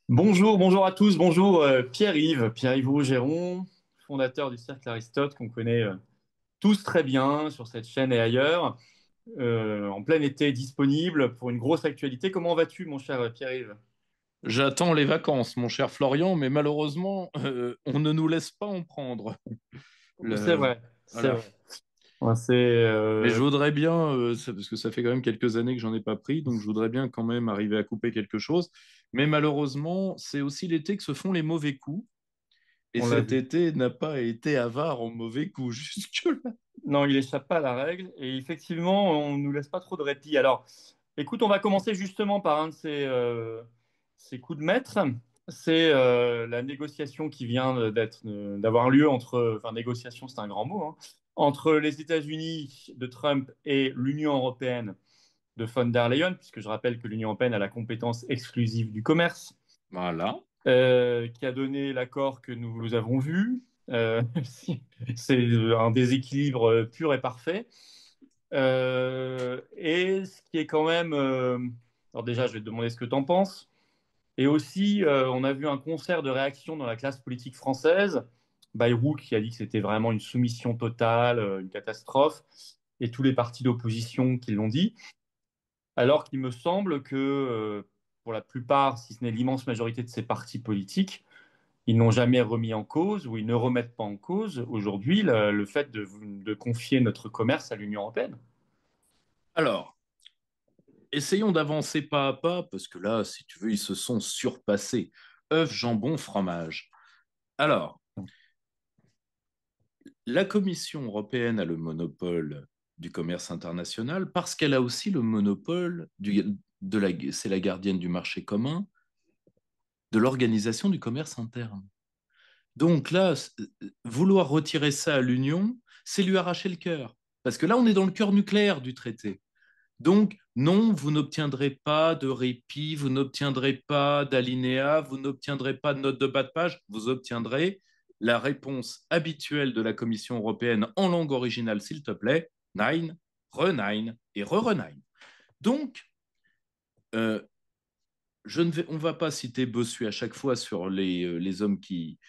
Bonjour, bonjour à tous, bonjour Pierre-Yves, Pierre-Yves Rougeron, fondateur du Cercle Aristote qu'on connaît tous très bien sur cette chaîne et ailleurs, en plein été disponible pour une grosse actualité. Comment vas-tu mon cher Pierre-Yves? J'attends les vacances, mon cher Florian, mais malheureusement, on ne nous laisse pas en prendre. C'est Le- vrai, c'est Voilà. vrai. Ouais, Mais je voudrais bien, parce que ça fait quand même quelques années que j'en ai pas pris, donc je voudrais bien quand même arriver à couper quelque chose. Mais malheureusement, c'est aussi l'été que se font les mauvais coups. Et on l'a cet vu. été n'a pas été avare en mauvais coups jusque-là. Non, il échappe pas à la règle et effectivement, on nous laisse pas trop de répit. Alors, écoute, on va commencer justement par un de ces coups de maître. C'est la négociation qui vient d'avoir lieu entre, enfin négociation, c'est un grand mot, hein, entre les États-Unis de Trump et l'Union européenne de von der Leyen, puisque je rappelle que l'Union européenne a la compétence exclusive du commerce, Voilà. qui a donné l'accord que nous avons vu. Euh, c'est un déséquilibre pur et parfait. Et ce qui est quand même... alors déjà, je vais te demander ce que tu en penses. Et aussi, on a vu un concert de réaction dans la classe politique française. Bayrou qui a dit que c'était vraiment une soumission totale, une catastrophe, et tous les partis d'opposition qui l'ont dit. Alors qu'il me semble que pour la plupart, si ce n'est l'immense majorité de ces partis politiques, ils n'ont jamais remis en cause ou ils ne remettent pas en cause aujourd'hui le fait de confier notre commerce à l'Union européenne. Alors, essayons d'avancer pas à pas, parce que là, si tu veux, ils se sont surpassés. Œufs, jambon, fromage. Alors, la Commission européenne a le monopole du commerce international parce qu'elle a aussi le monopole c'est la gardienne du marché commun, de l'organisation du commerce interne. Donc là, vouloir retirer ça à l'Union, c'est lui arracher le cœur. Parce que là, on est dans le cœur nucléaire du traité. Donc, non, vous n'obtiendrez pas de répit, vous n'obtiendrez pas d'alinéa, vous n'obtiendrez pas de note de bas de page, vous obtiendrez la réponse habituelle de la Commission européenne en langue originale, s'il te plaît, nine, re-nine et re-nine. Donc, euh, on ne va pas citer Bossuet à chaque fois sur les hommes qui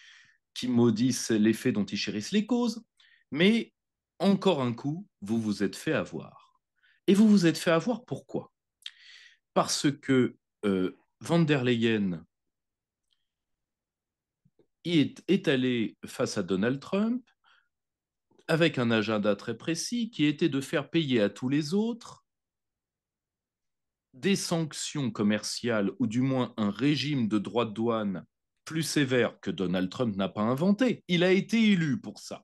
maudissent les faits dont ils chérissent les causes, mais encore un coup, vous vous êtes fait avoir. Et vous vous êtes fait avoir pourquoi? Parce que Van der Leyen est allé face à Donald Trump avec un agenda très précis qui était de faire payer à tous les autres des sanctions commerciales ou du moins un régime de droits de douane plus sévère que Donald Trump n'a pas inventé. Il a été élu pour ça.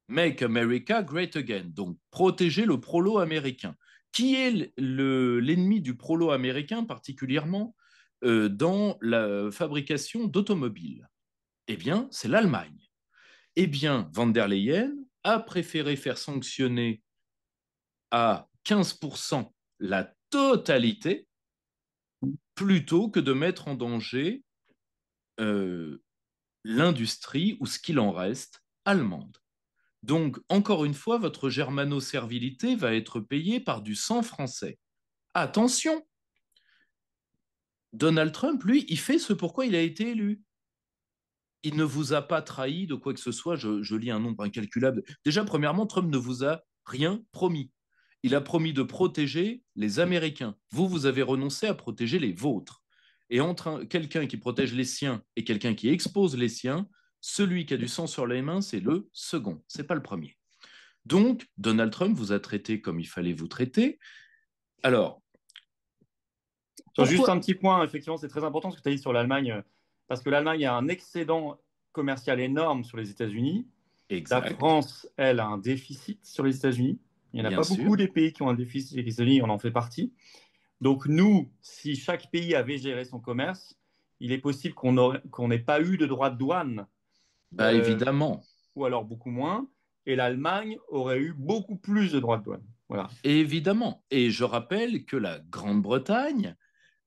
Make America Great Again, donc protéger le prolo américain. Qui est l'ennemi du prolo américain, particulièrement dans la fabrication d'automobiles? Eh bien, c'est l'Allemagne. Eh bien, van der Leyen a préféré faire sanctionner à 15% la totalité plutôt que de mettre en danger euh, l'industrie ou ce qu'il en reste allemande. Donc, encore une fois, votre germano-servilité va être payée par du sang français. Attention, Donald Trump, lui, il fait ce pourquoi il a été élu. Il ne vous a pas trahi de quoi que ce soit. Je lis un nombre incalculable. Déjà, premièrement, Trump ne vous a rien promis. Il a promis de protéger les Américains. Vous, vous avez renoncé à protéger les vôtres. Et entre quelqu'un qui protège les siens et quelqu'un qui expose les siens, celui qui a du sang sur les mains, c'est le second, c'est pas le premier. Donc, Donald Trump vous a traité comme il fallait vous traiter. Alors, Juste un pourquoi? petit point, effectivement, c'est très important ce que tu as dit sur l'Allemagne, parce que l'Allemagne a un excédent commercial énorme sur les États-Unis. La Exact, France, elle, a un déficit sur les États-Unis. Il n'y en a bien pas sûr. beaucoup des pays qui ont un déficit sur les États-Unis, on en fait partie. Donc nous, si chaque pays avait géré son commerce, il est possible qu'on n'ait pas eu de droits de douane, Bah euh, évidemment, ou alors beaucoup moins, et l'Allemagne aurait eu beaucoup plus de droits de douane. Voilà. évidemment. Et je rappelle que la Grande-Bretagne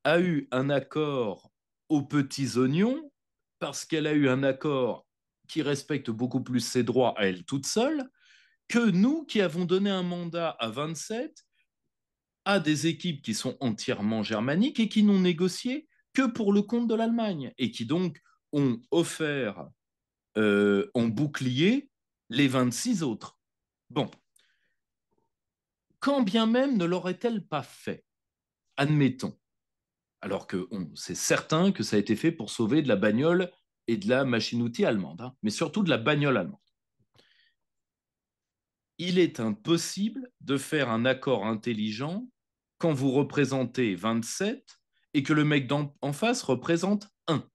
a eu un accord aux petits oignons parce qu'elle a eu un accord qui respecte beaucoup plus ses droits à elle toute seule que nous qui avons donné un mandat à 27 à des équipes qui sont entièrement germaniques et qui n'ont négocié que pour le compte de l'Allemagne et qui donc ont offert en bouclier les 26 autres. Bon, quand bien même ne l'aurait-elle pas fait, admettons, alors que c'est certain que ça a été fait pour sauver de la bagnole et de la machine-outil allemande, hein, mais surtout de la bagnole allemande. Il est impossible de faire un accord intelligent quand vous représentez 27 et que le mec en face représente 1.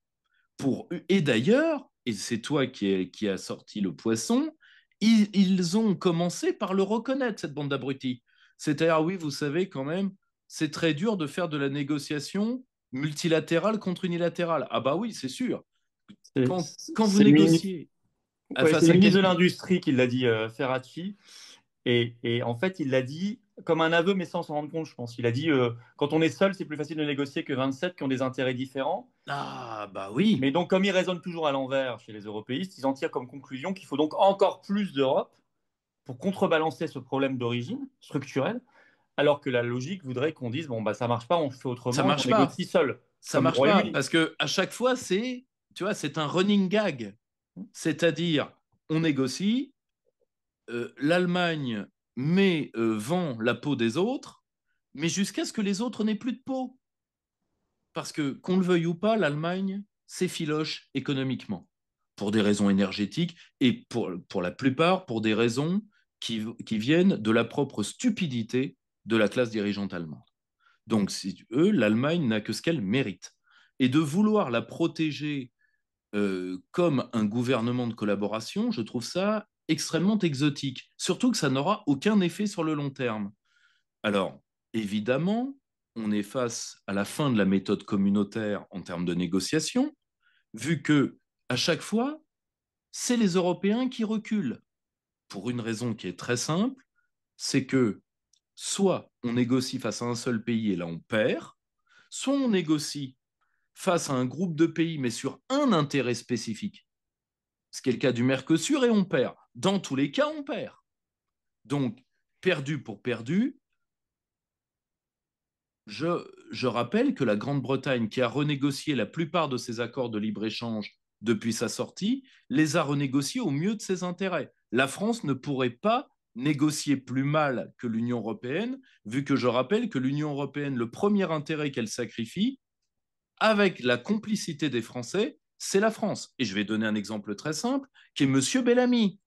Et d'ailleurs, et c'est toi qui a sorti le poisson, ils ont commencé par le reconnaître, cette bande d'abrutis. C'est-à-dire, oui, vous savez quand même, c'est très dur de faire de la négociation multilatérale contre unilatérale. Ah bah oui, c'est sûr. Quand vous C'est le, négociez ouais, c'est face le à ministre de quelqu'un... l'Industrie qui l'a dit, Ferracci. Et en fait, il l'a dit comme un aveu, mais sans s'en rendre compte, je pense. Il a dit quand on est seul, c'est plus facile de négocier que 27 qui ont des intérêts différents. Ah bah oui, Mais donc, comme ils raisonnent toujours à l'envers chez les européistes, ils en tirent comme conclusion qu'il faut donc encore plus d'Europe pour contrebalancer ce problème d'origine structurelle, alors que la logique voudrait qu'on dise bon, bah, ça marche pas, on fait ça autrement et on marche pas. négocie seul, Ça comme le marche pas Royaume-Uni. parce que à chaque fois, tu vois, c'est un running gag. C'est-à-dire, on négocie, l'Allemagne vend la peau des autres, mais jusqu'à ce que les autres n'aient plus de peau. Parce que, qu'on le veuille ou pas, l'Allemagne s'effiloche économiquement, pour des raisons énergétiques et pour la plupart pour des raisons qui viennent de la propre stupidité de la classe dirigeante allemande. Donc, si eux, l'Allemagne n'a que ce qu'elle mérite. Et de vouloir la protéger comme un gouvernement de collaboration, je trouve ça extrêmement exotique. Surtout que ça n'aura aucun effet sur le long terme. Alors, évidemment, on est face à la fin de la méthode communautaire en termes de négociation, vu que à chaque fois, c'est les Européens qui reculent. Pour une raison qui est très simple, c'est que soit on négocie face à un seul pays et là on perd, soit on négocie face à un groupe de pays mais sur un intérêt spécifique, ce qui est le cas du Mercosur, et on perd. Dans tous les cas, on perd. Donc, perdu pour perdu, je rappelle que la Grande-Bretagne, qui a renégocié la plupart de ses accords de libre-échange depuis sa sortie, les a renégociés au mieux de ses intérêts. La France ne pourrait pas négocier plus mal que l'Union européenne, vu que je rappelle que l'Union européenne, le premier intérêt qu'elle sacrifie, avec la complicité des Français, c'est la France. Et je vais donner un exemple très simple, qui est Monsieur Bellamy,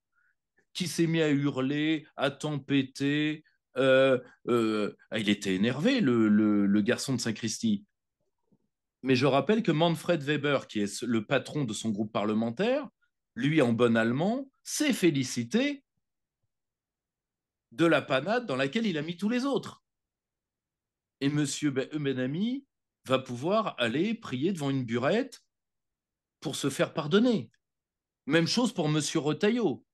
qui s'est mis à hurler, à tempêter. Il était énervé, le garçon de Saint-Christy. Mais je rappelle que Manfred Weber, qui est le patron de son groupe parlementaire, lui, en bon allemand, s'est félicité de la panade dans laquelle il a mis tous les autres. Et M. Benami va pouvoir aller prier devant une burette pour se faire pardonner. Même chose pour M. Retailleau,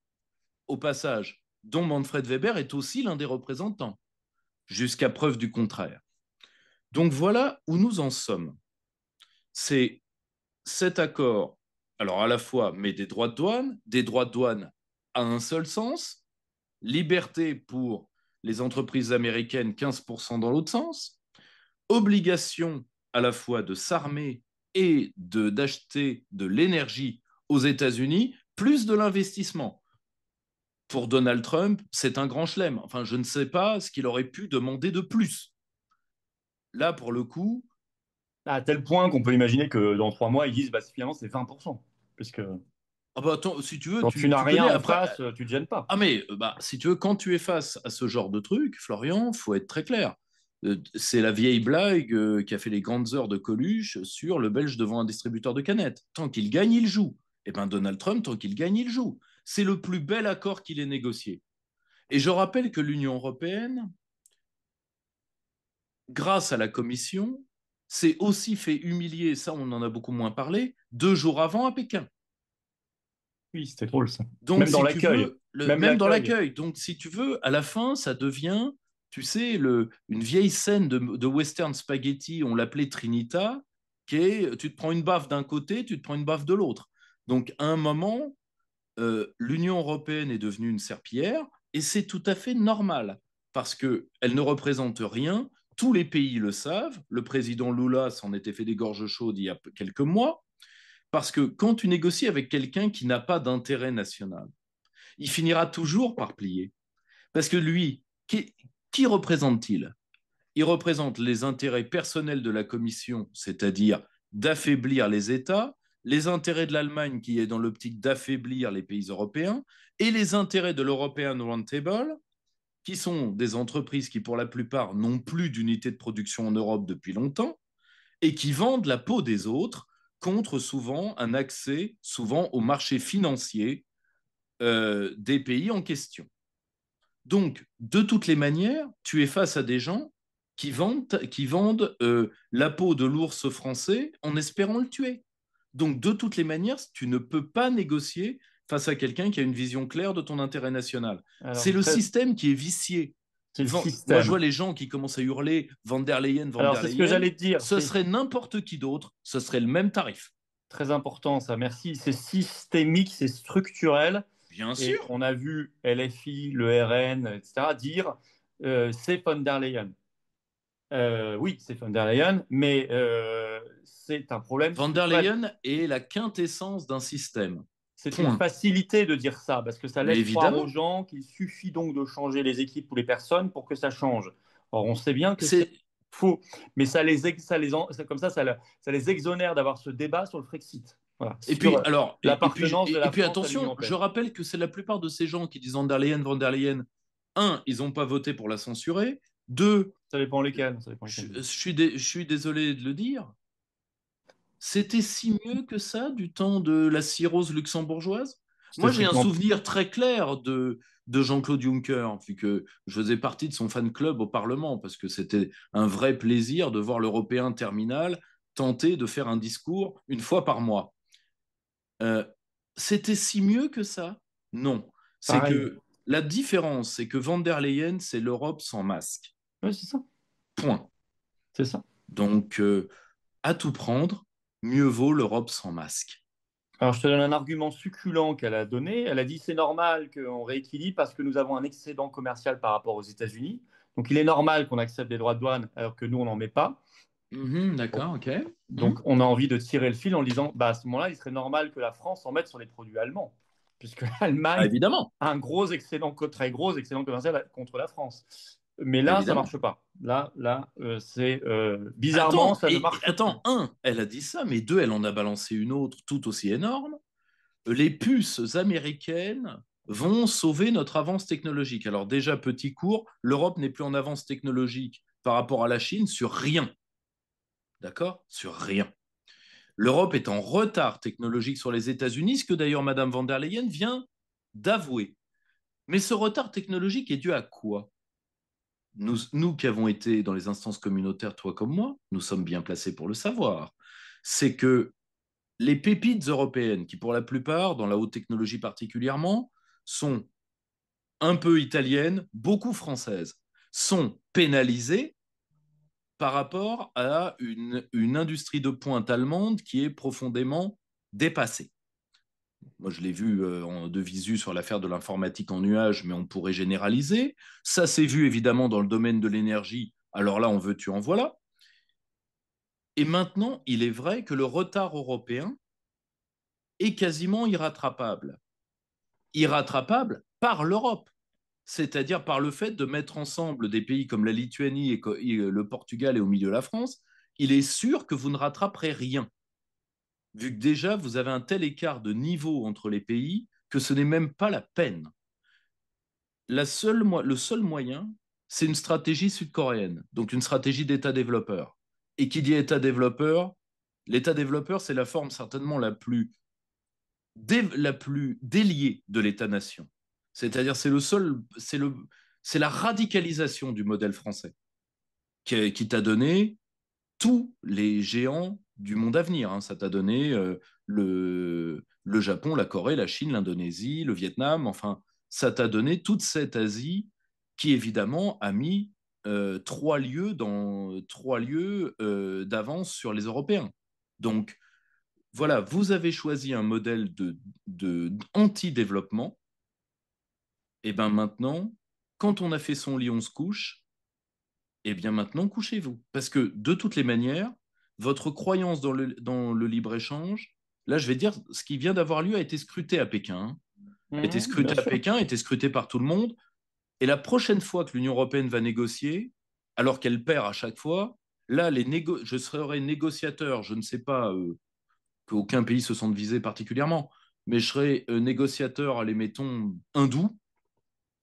au passage, dont Manfred Weber est aussi l'un des représentants, jusqu'à preuve du contraire. Donc voilà où nous en sommes. C'est cet accord, alors à la fois, mais des droits de douane à un seul sens, liberté pour les entreprises américaines, 15% dans l'autre sens, obligation à la fois de s'armer et d'acheter de l'énergie aux États-Unis, plus de l'investissement. Pour Donald Trump, c'est un grand chelem. Enfin, je ne sais pas ce qu'il aurait pu demander de plus. Là, pour le coup, À tel point qu'on peut imaginer que dans 3 mois, ils disent bah, finalement c'est 20%. Puisque ah bah attends, si tu veux, quand tu n'as tu rien connais en après. face, tu ne te gênes pas. Ah mais bah si tu veux, quand tu es face à ce genre de truc, Florian, faut être très clair. C'est la vieille blague qui a fait les grandes heures de Coluche sur le Belge devant un distributeur de canettes. Tant qu'il gagne, il joue. Et ben Donald Trump, tant qu'il gagne, il joue. C'est le plus bel accord qu'il ait négocié. Et je rappelle que l'Union européenne, grâce à la Commission, s'est aussi fait humilier, ça on en a beaucoup moins parlé, 2 jours avant à Pékin. Oui, c'était drôle ça. Donc, Même dans si tu l'accueil. veux, Même même dans l'accueil. l'accueil, donc si tu veux, à la fin, ça devient, tu sais, une vieille scène de western spaghetti, on l'appelait Trinita, qui est, tu te prends une baffe d'un côté, tu te prends une baffe de l'autre. Donc, à un moment, l'Union européenne est devenue une serpillière, et c'est tout à fait normal, parce qu'elle ne représente rien tous les pays le savent. Le président Lula s'en était fait des gorges chaudes il y a quelques mois. Parce que quand tu négocies avec quelqu'un qui n'a pas d'intérêt national, il finira toujours par plier. Parce que lui, qui représente-t-il? Il représente les intérêts personnels de la Commission, c'est-à-dire d'affaiblir les États, les intérêts de l'Allemagne qui est dans l'optique d'affaiblir les pays européens, et les intérêts de l'European Roundtable, qui sont des entreprises qui, pour la plupart, n'ont plus d'unité de production en Europe depuis longtemps, et qui vendent la peau des autres contre souvent un accès souvent au marché financier des pays en question. Donc, de toutes les manières, tu es face à des gens qui vendent la peau de l'ours français en espérant le tuer. Donc, de toutes les manières, tu ne peux pas négocier face à quelqu'un qui a une vision claire de ton intérêt national. C'est Alors, le système qui est vicié. c'est le Moi, je système. vois les gens qui commencent à hurler Van der Leyen, Van Alors, der c'est ce que Leyen. j'allais te dire. Ce C'est serait n'importe qui d'autre, ce serait le même tarif. très important, ça. Merci. C'est systémique, c'est structurel. Bien Et sûr. on a vu LFI, le RN, etc., dire c'est von der Leyen. Oui, c'est von der Leyen, mais c'est un problème Van der structurel. Leyen est la quintessence d'un système. C'est une Point. facilité de dire ça, parce que ça Mais laisse croire aux évidemment, gens qu'il suffit donc de changer les équipes ou les personnes pour que ça change. Or, on sait bien que c'est c'est faux, mais comme ça les exonère d'avoir ce débat sur le Frexit, voilà, et puis sur alors l'appartenance de et la puis France à l'Union attention, je européenne. rappelle que c'est la plupart de ces gens qui disent Van der Leyen, un, ils n'ont pas voté pour la censurer. Deux, Ça dépend lesquels, ça dépend lesquels. je suis désolé de le dire, c'était si mieux que ça du temps de la cirrhose luxembourgeoise. C'était Moi, j'ai un strictement. souvenir très clair de Jean-Claude Juncker, vu que je faisais partie de son fan club au Parlement, parce que c'était un vrai plaisir de voir l'Européen terminal tenter de faire un discours une fois par mois. Euh, C'était si mieux que ça? Non. C'est Pareil. que la différence, c'est que Van der Leyen, c'est l'Europe sans masque. Oui, c'est ça. Point. C'est ça. Donc, à tout prendre, mieux vaut l'Europe sans masque. Alors, je te donne un argument succulent qu'elle a donné. Elle a dit c'est normal qu'on rééquilibre parce que nous avons un excédent commercial par rapport aux États-Unis. Donc, il est normal qu'on accepte des droits de douane alors que nous, on n'en met pas. Mhm, Bon. d'accord, ok. Donc, Mhm. on a envie de tirer le fil en disant bah, à ce moment-là, il serait normal que la France en mette sur les produits allemands, puisque Ah, l'Allemagne évidemment, a un gros excédent, très gros excédent commercial contre la France. Mais là, ça évidemment. marche pas. Là, c'est bizarrement, Attends, ça ne marche plus. attends, un, elle a dit ça, mais deux, elle en a balancé une autre tout aussi énorme. Les puces américaines vont sauver notre avance technologique. Alors déjà, petit cours, l'Europe n'est plus en avance technologique par rapport à la Chine sur rien. D'accord? Sur rien. L'Europe est en retard technologique sur les États-Unis, ce que d'ailleurs Madame van der Leyen vient d'avouer. Mais ce retard technologique est dû à quoi? Nous qui avons été dans les instances communautaires, toi comme moi, nous sommes bien placés pour le savoir. C'est que les pépites européennes, qui pour la plupart, dans la haute technologie particulièrement, sont un peu italiennes, beaucoup françaises, sont pénalisées par rapport à une industrie de pointe allemande qui est profondément dépassée. Moi, je l'ai vu de visu sur l'affaire de l'informatique en nuage, mais on pourrait généraliser. Ça s'est vu évidemment dans le domaine de l'énergie. Alors là, on veut, tu en voilà. Et maintenant, il est vrai que le retard européen est quasiment irrattrapable. Irrattrapable par l'Europe, c'est-à-dire par le fait de mettre ensemble des pays comme la Lituanie et le Portugal et au milieu de la France. Il est sûr que vous ne rattraperez rien, vu que déjà vous avez un tel écart de niveau entre les pays que ce n'est même pas la peine. Le seul moyen, c'est une stratégie sud-coréenne, donc une stratégie d'État développeur. Et qui dit État développeur, l'État développeur, c'est la forme certainement la plus déliée de l'État-nation. C'est-à-dire, c'est la radicalisation du modèle français qui t'a donné tous les géants du monde à venir. Hein. Ça t'a donné le Japon, la Corée, la Chine, l'Indonésie, le Vietnam, enfin, ça t'a donné toute cette Asie qui, évidemment, a mis trois lieues d'avance sur les Européens. Donc, voilà, vous avez choisi un modèle anti-développement. Et bien maintenant, quand on a fait son lit, on se couche. eh bien maintenant, couchez-vous. Parce que de toutes les manières, votre croyance dans le libre-échange, là, je vais dire, ce qui vient d'avoir lieu a été scruté à Pékin. Hein. A été Bien scruté à sûr. Pékin, a été scruté par tout le monde. Et la prochaine fois que l'Union européenne va négocier, alors qu'elle perd à chaque fois, là, je serai négociateur, je ne sais pas qu'aucun pays se sente visé particulièrement, mais je serai négociateur, allez, mettons, hindou,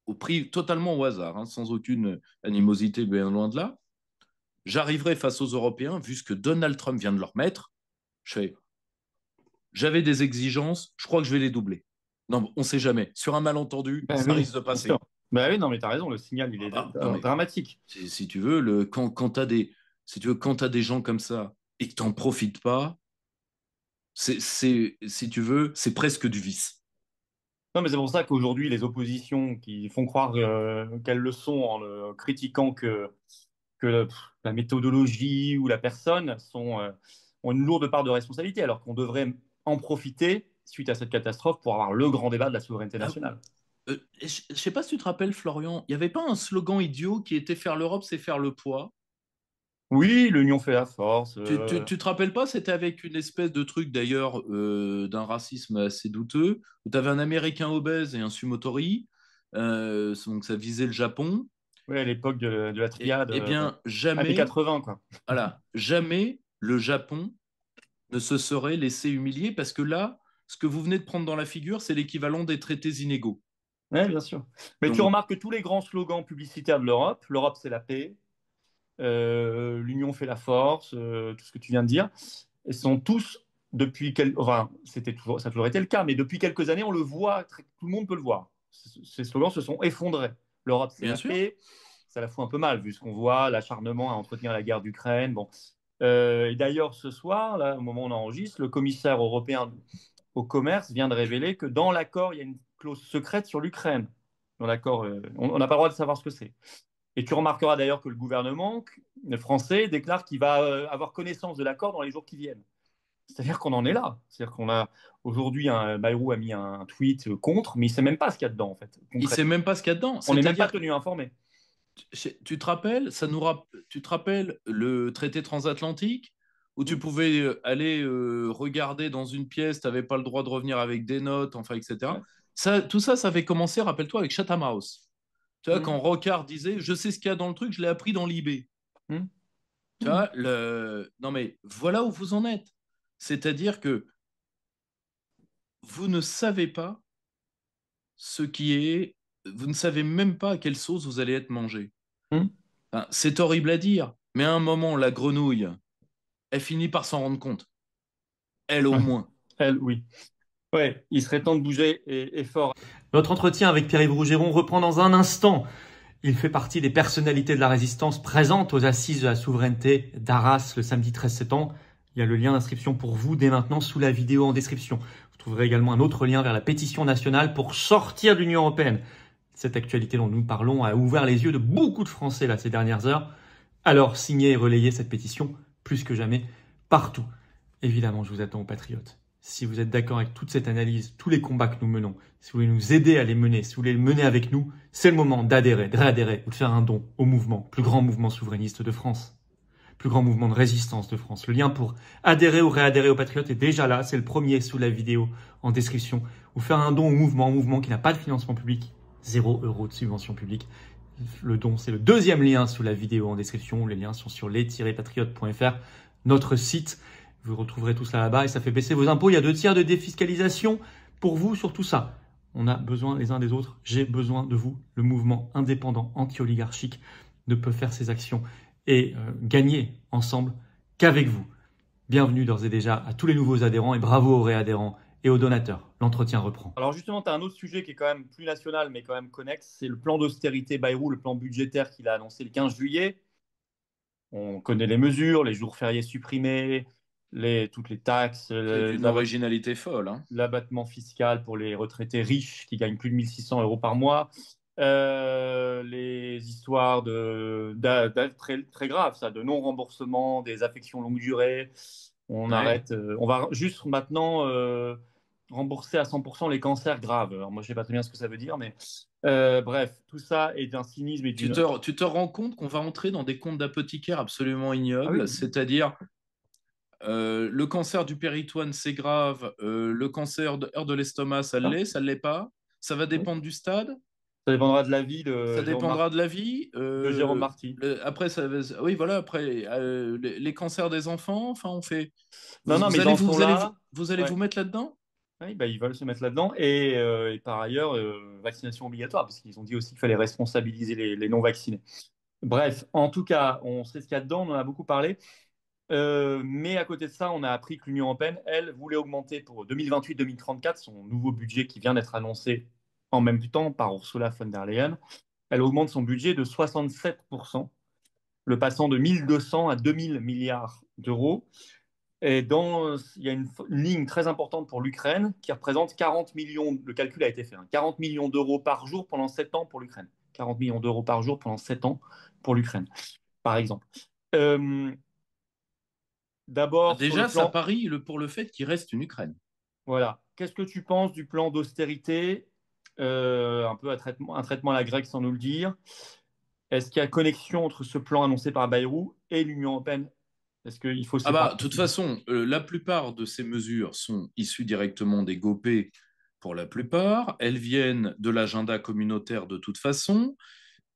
au prix totalement au hasard, hein, sans aucune animosité, bien loin de là. J'arriverai face aux Européens, vu ce que Donald Trump vient de leur mettre, je fais, j'avais des exigences, je crois que je vais les doubler. Non, on ne sait jamais. Sur un malentendu, Ben ça oui, risque de bien sûr. passer. Ben oui, non, mais tu as raison, le signal, il Ah est bah, non, mais dramatique. si tu veux, quand tu as si tu veux, quand t'as des gens comme ça et que tu n'en profites pas, si tu veux, c'est presque du vice. Non, mais c'est pour ça qu'aujourd'hui, les oppositions qui font croire qu'elles le sont en ne critiquant que la méthodologie ou la personne ont une lourde part de responsabilité, alors qu'on devrait en profiter suite à cette catastrophe pour avoir le grand débat de la souveraineté Ah, nationale. je ne sais pas si tu te rappelles, Florian, il n'y avait pas un slogan idiot qui était faire l'Europe, c'est faire le poids. Oui, l'union fait la force. Tu te rappelles pas, c'était avec une espèce de truc d'ailleurs d'un racisme assez douteux, où tu avais un Américain obèse et un sumotori, donc ça visait le Japon. Oui, à l'époque de la triade, Eh bien, années jamais, 80, quoi. voilà, jamais le Japon ne se serait laissé humilier parce que là, ce que vous venez de prendre dans la figure, c'est l'équivalent des traités inégaux. Oui, bien sûr. Mais tu Donc, remarques que tous les grands slogans publicitaires de l'Europe, l'Europe c'est la paix, l'union fait la force, tout ce que tu viens de dire, ils sont tous enfin, ça a toujours été le cas, mais depuis quelques années, on le voit, tout le monde peut le voir. Ces slogans se sont effondrés. L'Europe, c'est bien la sûr, paix, ça la fout un peu mal, vu ce qu'on voit, l'acharnement à entretenir la guerre d'Ukraine. Bon. Et d'ailleurs, ce soir, là, au moment où on enregistre, le commissaire européen au commerce vient de révéler que dans l'accord, il y a une clause secrète sur l'Ukraine. Dans l'accord, on n'a pas le droit de savoir ce que c'est. Et tu remarqueras d'ailleurs que le gouvernement français déclare qu'il va avoir connaissance de l'accord dans les jours qui viennent. C'est-à-dire qu'on en est là. C'est-à-dire qu'on a aujourd'hui, Bayrou a mis un tweet contre, mais il ne sait même pas ce qu'il y a dedans, en fait, il ne sait concrètement. même pas ce qu'il y a dedans. On n'est même pas C'est-à-dire, tenu informé. tu te rappelles, tu te rappelles le traité transatlantique où tu Hmm. pouvais aller regarder dans une pièce, tu n'avais pas le droit de revenir avec des notes, enfin, etc. Ouais. Tout ça, ça avait commencé, rappelle-toi, avec Chatham House. Tu vois, Hmm. quand Rocard disait, je sais ce qu'il y a dans le truc, je l'ai appris dans l'IB. Hmm. Tu Hmm. vois, non mais voilà où vous en êtes. C'est-à-dire que vous ne savez pas ce qui est, vous ne savez même pas à quelle sauce vous allez être mangé. Hmm. Enfin, c'est horrible à dire, mais à un moment, la grenouille, elle finit par s'en rendre compte. Elle au Ouais. moins. Elle, oui. Ouais, il serait temps de bouger et fort. Notre entretien avec Pierre-Yves Rougeron reprend dans un instant. Il fait partie des personnalités de la résistance présentes aux assises de la souveraineté d'Arras le samedi 13 septembre. Il y a le lien d'inscription pour vous dès maintenant sous la vidéo en description. Vous trouverez également un autre lien vers la pétition nationale pour sortir de l'Union européenne. Cette actualité dont nous parlons a ouvert les yeux de beaucoup de Français là, ces dernières heures. Alors signez et relayez cette pétition plus que jamais partout. Évidemment, je vous attends aux patriotes. Si vous êtes d'accord avec toute cette analyse, tous les combats que nous menons, si vous voulez nous aider à les mener, si vous voulez les mener avec nous, c'est le moment d'adhérer, de réadhérer ou de faire un don au mouvement, plus grand mouvement souverainiste de France, plus grand mouvement de résistance de France. Le lien pour adhérer ou réadhérer aux patriotes est déjà là, c'est le premier sous la vidéo en description. Ou faire un don au mouvement qui n'a pas de financement public, 0 € de subvention publique. Le don, c'est le deuxième lien sous la vidéo en description. Les liens sont sur les-patriotes.fr, notre site. Vous retrouverez tout cela là-bas et ça fait baisser vos impôts. Il y a 2 tiers de défiscalisation pour vous sur tout ça. On a besoin les uns des autres. J'ai besoin de vous. Le mouvement indépendant anti-oligarchique ne peut faire ses actions et gagner ensemble qu'avec vous. Bienvenue d'ores et déjà à tous les nouveaux adhérents et bravo aux réadhérents et aux donateurs. L'entretien reprend. Alors justement, tu as un autre sujet qui est quand même plus national mais quand même connexe. C'est le plan d'austérité Bayrou, le plan budgétaire qu'il a annoncé le 15 juillet. On connaît les mesures, les jours fériés supprimés, toutes les taxes, C'est d'une originalité folle. Hein. l'abattement fiscal pour les retraités riches qui gagnent plus de 1 600 € par mois, les histoires très, très graves, ça, de non-remboursement des affections longue durée. On Ouais. arrête, on va juste maintenant rembourser à 100% les cancers graves. Alors moi, je sais pas très bien ce que ça veut dire, mais bref, tout ça est d'un cynisme et d'une... Tu te rends compte qu'on va entrer dans des comptes d'apothicaires absolument Ah ignobles, oui, c'est-à-dire le cancer du péritoine, c'est grave, le cancer de l'estomac, ah, ça l'est pas, ça va oui. dépendre du stade, Ça dépendra de la vie ça dépendra de la vie. De Jérôme Marty. Après, oui, voilà, après, les cancers des enfants, enfin, on fait. Non, non, mais ils en sont là. Vous allez Ouais. vous mettre là-dedans? Oui, bah, ils veulent se mettre là-dedans. Et par ailleurs, vaccination obligatoire, parce qu'ils ont dit aussi qu'il fallait responsabiliser les non-vaccinés. Bref, en tout cas, on sait ce qu'il y a dedans, on en a beaucoup parlé. Mais à côté de ça, on a appris que l'Union européenne, elle, voulait augmenter pour 2028-2034 son nouveau budget qui vient d'être annoncé en même temps par Ursula von der Leyen. Elle augmente son budget de 67%, le passant de 1200 à 2000 milliards d'euros. Et il y a une ligne très importante pour l'Ukraine qui représente 40 millions, le calcul a été fait, 40 millions d'euros par jour pendant 7 ans pour l'Ukraine. 40 millions d'euros par jour pendant 7 ans pour l'Ukraine, par exemple. Euh, D'abord, sur le Déjà, ça plan, parie pour le fait qu'il reste une Ukraine. voilà. Qu'est-ce que tu penses du plan d'austérité? Un peu un traitement à la grecque sans nous le dire. Est-ce qu'il y a connexion entre ce plan annoncé par Bayrou et l'Union européenne? Est-ce qu'il faut Ah bah, séparer? de toute façon, la plupart de ces mesures sont issues directement des GOPÉ pour la plupart. Elles viennent de l'agenda communautaire de toute façon.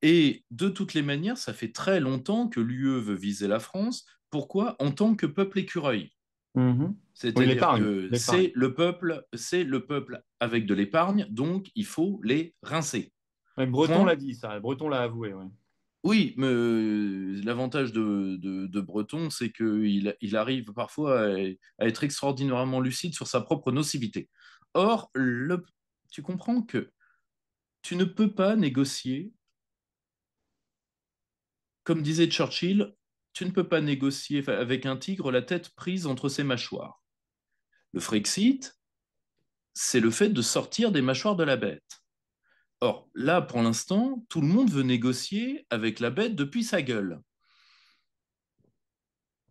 Et de toutes les manières, ça fait très longtemps que l'UE veut viser la France. Pourquoi? En tant que peuple écureuil. Mhm. Oui, C'est-à-dire l'épargne. que L'épargne. c'est le peuple avec de l'épargne, donc il faut les rincer. Ouais, Breton Point. l'a dit, ça. Breton l'a avoué. Ouais. Oui, mais l'avantage de Breton, c'est qu'il arrive parfois à être extraordinairement lucide sur sa propre nocivité. Or, tu comprends que tu ne peux pas négocier, comme disait Churchill, tu ne peux pas négocier avec un tigre la tête prise entre ses mâchoires. Le Frexit, c'est le fait de sortir des mâchoires de la bête. Or, là, pour l'instant, tout le monde veut négocier avec la bête depuis sa gueule.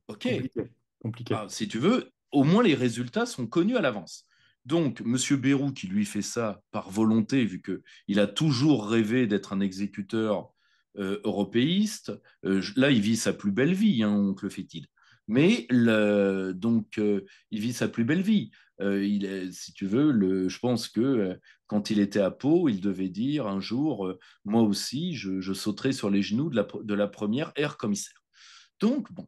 Ok, Compliqué. Compliqué. si tu veux, au moins les résultats sont connus à l'avance. Donc, M. Bayrou, qui lui fait ça par volonté, vu qu'il a toujours rêvé d'être un exécuteur européiste, là, il vit sa plus belle vie, hein, oncle Fétide. Mais il vit sa plus belle vie. Si tu veux, je pense que quand il était à Pau, il devait dire un jour, moi aussi, je sauterai sur les genoux de la première aire commissaire. Donc, bon,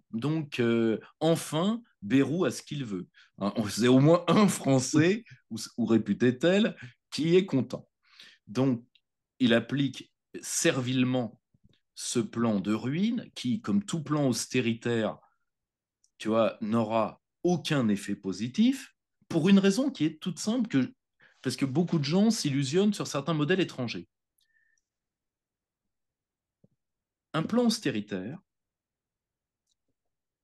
enfin, Bérou a ce qu'il veut. Hein, c'est au moins un Français, ou réputé tel, qui est content. Donc, il applique servilement ce plan de ruine qui, comme tout plan austéritaire, tu vois, n'aura aucun effet positif pour une raison qui est toute simple, parce que beaucoup de gens s'illusionnent sur certains modèles étrangers. Un plan austéritaire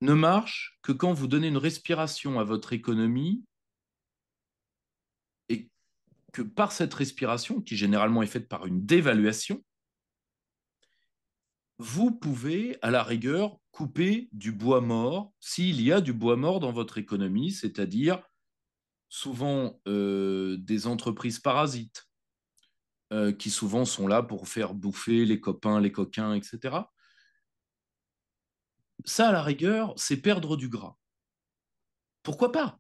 ne marche que quand vous donnez une respiration à votre économie et que par cette respiration, qui généralement est faite par une dévaluation, vous pouvez, à la rigueur, couper du bois mort, s'il y a du bois mort dans votre économie, c'est-à-dire souvent des entreprises parasites, qui souvent sont là pour faire bouffer les copains, les coquins, etc. Ça, à la rigueur, c'est perdre du gras. Pourquoi pas?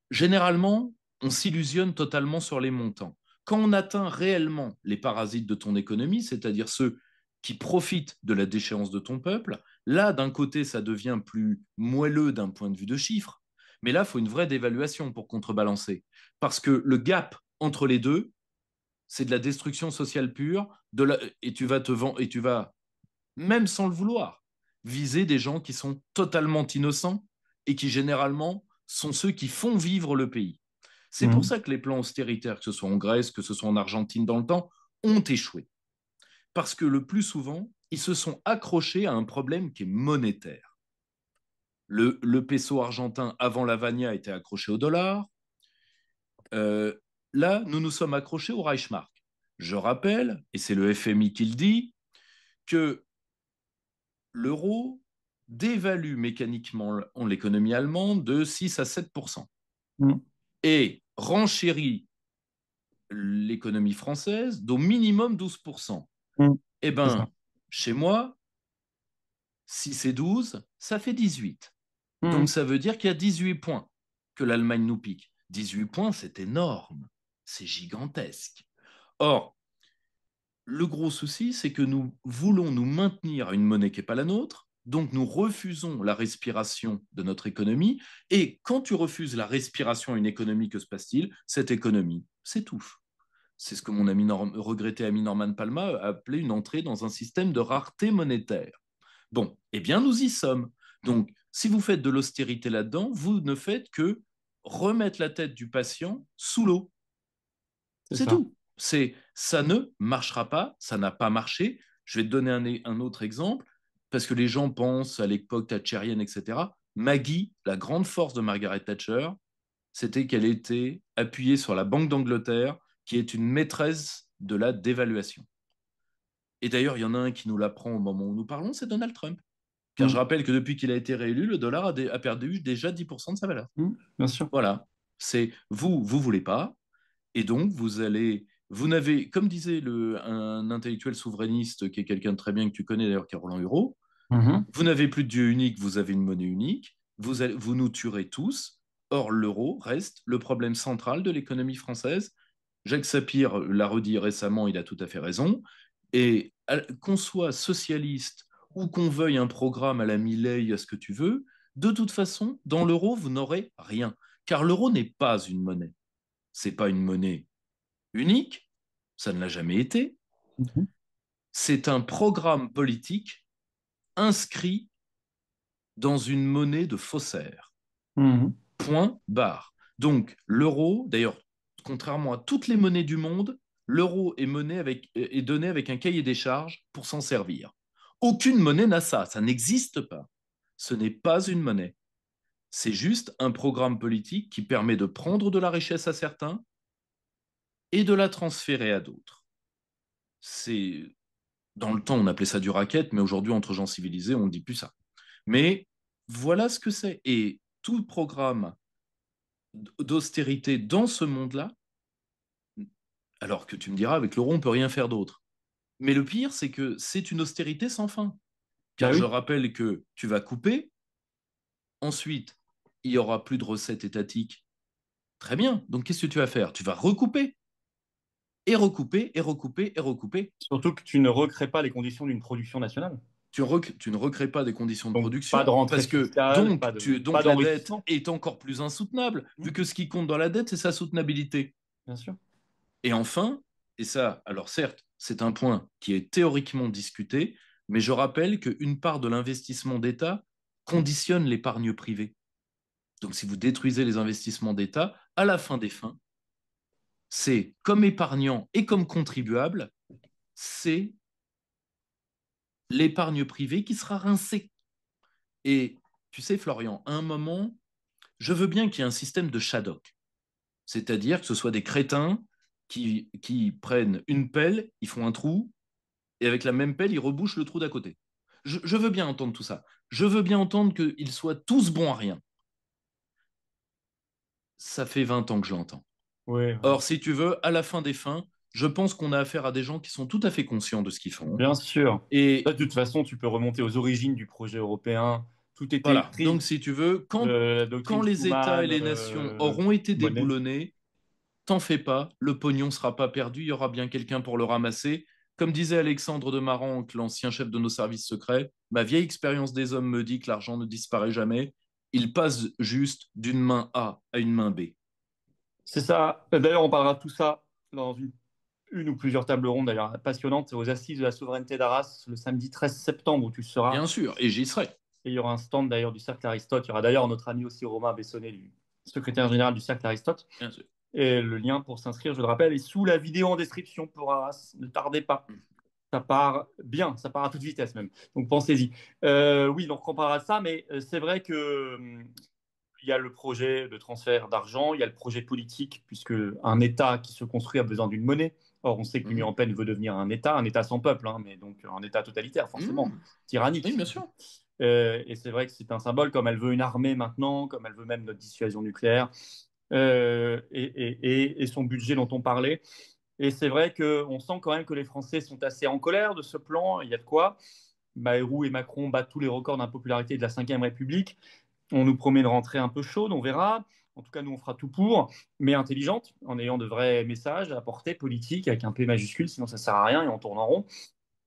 Généralement, on s'illusionne totalement sur les montants. Quand on atteint réellement les parasites de ton économie, c'est-à-dire ceux qui profitent de la déchéance de ton peuple, là, d'un côté, ça devient plus moelleux d'un point de vue de chiffres, mais là, il faut une vraie dévaluation pour contrebalancer. Parce que le gap entre les deux, c'est de la destruction sociale pure, et et tu vas, même sans le vouloir, viser des gens qui sont totalement innocents et qui généralement sont ceux qui font vivre le pays. C'est pour Mhm. ça que les plans austéritaires, que ce soit en Grèce, que ce soit en Argentine dans le temps, ont échoué. Parce que le plus souvent, ils se sont accrochés à un problème qui est monétaire. Le peso argentin avant la Vania était accroché au dollar. Euh, Là, nous nous sommes accrochés au Reichsmark. Je rappelle, et c'est le FMI qui le dit, que l'euro dévalue mécaniquement l'économie allemande de 6 à 7%. Mhm. Et renchérit l'économie française d'au minimum 12%. Mm. Eh C'est ça. bien, chez moi, si c'est 12, ça fait 18. Donc Mm. ça veut dire qu'il y a 18 points que l'Allemagne nous pique. 18 points, c'est énorme. C'est gigantesque. Or, le gros souci, c'est que nous voulons nous maintenir à une monnaie qui n'est pas la nôtre, donc nous refusons la respiration de notre économie. Et quand tu refuses la respiration à une économie, que se passe-t-il? Cette économie s'étouffe. C'est ce que mon regretté ami Norman Palma a appelé une entrée dans un système de rareté monétaire. Bon, eh bien, nous y sommes. Donc, si vous faites de l'austérité là-dedans, vous ne faites que remettre la tête du patient sous l'eau. C'est C'est ça. tout. Ça ne marchera pas, ça n'a pas marché. Je vais te donner un autre exemple, parce que les gens pensent à l'époque thatchérienne, etc. Maggie, la grande force de Margaret Thatcher, c'était qu'elle était appuyée sur la Banque d'Angleterre, qui est une maîtresse de la dévaluation. Et d'ailleurs, il y en a un qui nous l'apprend au moment où nous parlons, c'est Donald Trump. Car je Mm. rappelle que depuis qu'il a été réélu, le dollar a perdu déjà 10% de sa valeur. Mm. Bien sûr. Voilà. C'est vous voulez pas, et donc vous n'avez, comme disait un intellectuel souverainiste qui est quelqu'un de très bien que tu connais d'ailleurs, qui est Roland Hureau, Mhm. vous n'avez plus de Dieu unique, vous avez une monnaie unique, vous nous tuerez tous. Or, l'euro reste le problème central de l'économie française. Jacques Sapir l'a redit récemment, il a tout à fait raison. Et qu'on soit socialiste ou qu'on veuille un programme à la Milei, à ce que tu veux, de toute façon, dans l'euro, vous n'aurez rien. Car l'euro n'est pas une monnaie. C'est pas une monnaie unique, ça ne l'a jamais été. Mhm. C'est un programme politique inscrit dans une monnaie de faussaire. Mhm. Point barre. Donc, l'euro, d'ailleurs, contrairement à toutes les monnaies du monde, l'euro est donné avec un cahier des charges pour s'en servir. Aucune monnaie n'a ça, ça n'existe pas. Ce n'est pas une monnaie. C'est juste un programme politique qui permet de prendre de la richesse à certains et de la transférer à d'autres. C'est Dans le temps, on appelait ça du racket, mais aujourd'hui, entre gens civilisés, on ne dit plus ça. Mais voilà ce que c'est. Et tout programme d'austérité dans ce monde-là, alors que tu me diras, avec l'euro, on ne peut rien faire d'autre. Mais le pire, c'est que c'est une austérité sans fin. Bah Car je oui. rappelle que tu vas couper, ensuite, il n'y aura plus de recettes étatiques. Très bien. Donc, qu'est-ce que tu vas faire? Tu vas recouper, et recouper, et recouper, et recouper. Surtout que tu ne recrées pas les conditions d'une production nationale. Tu ne recrées pas des conditions de Donc, pas de production rentrée parce que fiscale, pas donc la dette d'enrichissement. est encore plus insoutenable vu Mhm. que ce qui compte dans la dette, c'est sa soutenabilité. Bien sûr. Et enfin, et ça, alors certes, c'est un point qui est théoriquement discuté, mais je rappelle qu'une part de l'investissement d'État conditionne l'épargne privée. Donc si vous détruisez les investissements d'État, à la fin des fins, c'est comme épargnant et comme contribuable, c'est l'épargne privée qui sera rincée. Et tu sais, Florian, à un moment, je veux bien qu'il y ait un système de Shadok, c'est-à-dire que ce soit des crétins qui prennent une pelle, ils font un trou, et avec la même pelle, ils rebouchent le trou d'à côté. Je veux bien entendre tout ça. Je veux bien entendre qu'ils soient tous bons à rien. Ça fait 20 ans que je l'entends. Oui, oui. Or, si tu veux, à la fin des fins, je pense qu'on a affaire à des gens qui sont tout à fait conscients de ce qu'ils font. Bien sûr. Et Là, de toute façon, tu peux remonter aux origines du projet européen. Tout était voilà. Donc, écrit. si tu veux, La quand doctrine les États et Schuman, les nations auront été Monnet. déboulonnés, t'en fais pas, le pognon sera pas perdu, il y aura bien quelqu'un pour le ramasser. Comme disait Alexandre de Maranque, l'ancien chef de nos services secrets, ma vieille expérience des hommes me dit que l'argent ne disparaît jamais, il passe juste d'une main A à une main B. C'est ça. D'ailleurs, on parlera de tout ça dans une ou plusieurs tables rondes, d'ailleurs, passionnantes, aux Assises de la souveraineté d'Arras, le samedi 13 septembre, où tu seras. Bien sûr, et j'y serai. Et il y aura un stand d'ailleurs du Cercle Aristote. Il y aura d'ailleurs notre ami aussi Romain Bessonnet, du secrétaire général du Cercle Aristote. Bien sûr. Et le lien pour s'inscrire, je le rappelle, est sous la vidéo en description pour Arras. Ne tardez pas. Ça part bien, ça part à toute vitesse même. Donc pensez-y. Oui, donc on parlera de ça, mais c'est vrai que il y a le projet de transfert d'argent, il y a le projet politique, puisque un État qui se construit a besoin d'une monnaie. Or, on sait que l'Union Mhm. européenne veut devenir un État sans peuple, hein, mais donc un État totalitaire, forcément, Mhm. Oui, tyrannique. bien sûr. Et c'est vrai que c'est un symbole, comme elle veut une armée maintenant, comme elle veut même notre dissuasion nucléaire. et son budget dont on parlait. Et c'est vrai qu'on sent quand même que les Français sont assez en colère de ce plan. Il y a de quoi. Bayrou et Macron battent tous les records d'impopularité de la Ve République. On nous promet une rentrée un peu chaude, on verra. En tout cas, nous, on fera tout pour, mais intelligente, en ayant de vrais messages à porter, politiques, avec un P majuscule, sinon ça ne sert à rien et on tourne en rond.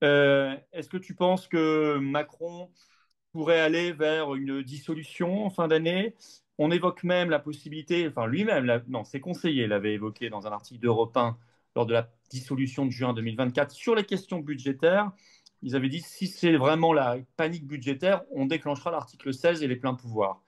Est-ce que tu penses que Macron pourrait aller vers une dissolution en fin d'année? On évoque même la possibilité, enfin lui-même, non, ses conseillers l'avaient évoqué dans un article d'Europe 1 lors de la dissolution de juin 2024 sur les questions budgétaires. Ils avaient dit si c'est vraiment la panique budgétaire, on déclenchera l'article 16 et les pleins pouvoirs.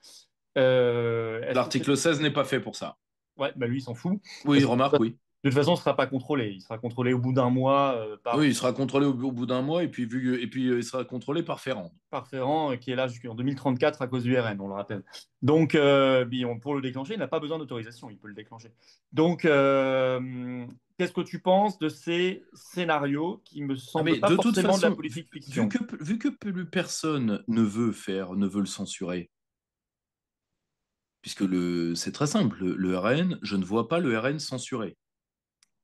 Est-ce que L'article 16 n'est pas fait pour ça. ouais, bah lui, il s'en fout. Oui, Parce que remarque, oui. de toute façon, il ne sera pas contrôlé. Il sera contrôlé au bout d'un mois Oui, il sera contrôlé au bout d'un mois et puis il sera contrôlé par Ferrand. par Ferrand, qui est là jusqu'en 2034 à cause du RN, on le rappelle. Donc, pour le déclencher, il n'a pas besoin d'autorisation, il peut le déclencher. Donc, qu'est-ce que tu penses de ces scénarios qui me Ah, semblent mais pas de toute forcément de la façon, politique fiction? vu que plus personne ne veut faire, ne veut le censurer, puisque c'est très simple, le RN, je ne vois pas le RN censuré.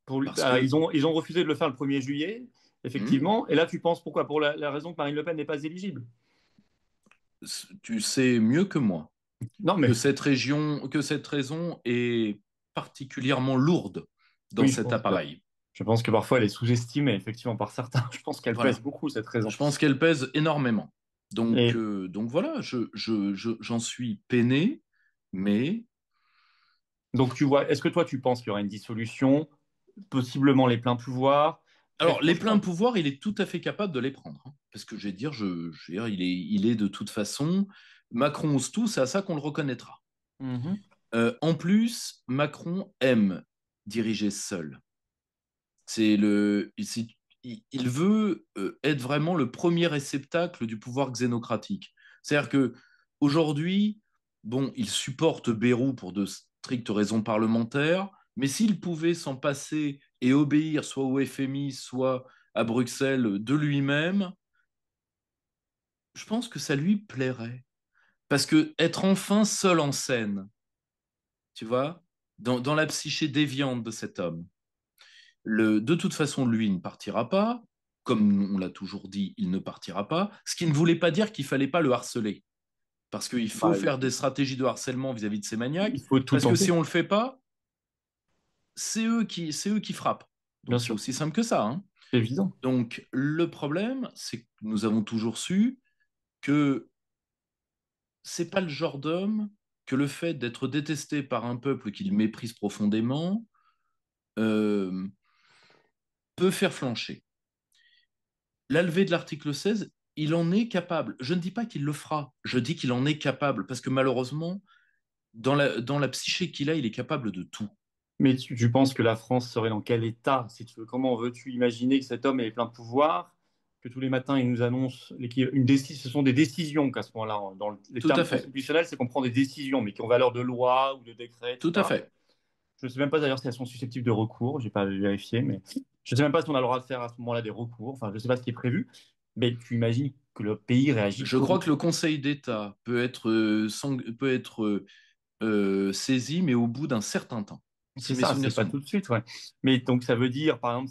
Parce que, Ils ont refusé de le faire le 1er juillet, hmm, effectivement. Et là, tu penses pourquoi? Pour la raison que Marine Le Pen n'est pas éligible. tu sais mieux que moi Non, mais que cette raison est particulièrement lourde dans oui, je cet pense que appareil. Je pense que parfois elle est sous-estimée, effectivement, par certains. Je pense qu'elle pèse Voilà. beaucoup, cette raison. Je pense qu'elle pèse énormément. Et Donc voilà, j'en suis peiné, mais donc, tu vois, est-ce que toi, tu penses qu'il y aura une dissolution, possiblement les pleins pouvoirs, très alors, les pleins prochainement? pouvoirs, il est tout à fait capable de les prendre, hein. Parce que je vais dire, je vais dire, il est de toute façon, Macron ose tout, c'est à ça qu'on le reconnaîtra. Mhm. En plus, Macron aime diriger seul. C'est le, il veut être vraiment le premier réceptacle du pouvoir xénocratique. C'est-à-dire que aujourd'hui, bon, il supporte Bayrou pour de strictes raisons parlementaires, mais s'il pouvait s'en passer et obéir soit au FMI, soit à Bruxelles de lui-même, je pense que ça lui plairait. Parce que être enfin seul en scène, tu vois, dans la psyché déviante de cet homme, de toute façon, lui ne partira pas. Comme on l'a toujours dit, il ne partira pas. Ce qui ne voulait pas dire qu'il fallait pas le harceler. Parce qu'il faut Bah, faire des stratégies de harcèlement vis-à-vis de ces maniaques. il faut tout Parce que tenter, si on ne le fait pas, c'est eux qui frappent. bien Donc c'est sûr. aussi simple que ça, hein. C'est évident. Donc le problème, c'est que nous avons toujours su que c'est pas le genre d'homme que le fait d'être détesté par un peuple qu'il méprise profondément euh, peut faire flancher. La levée de l'article 16, il en est capable. Je ne dis pas qu'il le fera, je dis qu'il en est capable, parce que malheureusement, dans la psyché qu'il a, il est capable de tout. Mais tu penses que la France serait dans quel état, si tu veux? Comment veux-tu imaginer que cet homme ait plein de pouvoir, que tous les matins il nous annonce une décision, ce sont des décisions qu'à ce moment-là, dans les Tout termes à fait, constitutionnels, c'est qu'on prend des décisions, mais qui ont valeur de loi ou de décret, tout à etc. fait. Je ne sais même pas d'ailleurs si elles sont susceptibles de recours, je n'ai pas vérifié, mais je ne sais même pas si on a le droit de faire à ce moment-là des recours, enfin je ne sais pas ce qui est prévu, mais tu imagines que le pays réagit Je comment? crois que le Conseil d'État peut être saisi, mais au bout d'un certain temps, C'est si mes ça, souvenirs c'est pas sont tout bons. de suite, ouais. Mais donc ça veut dire, par exemple,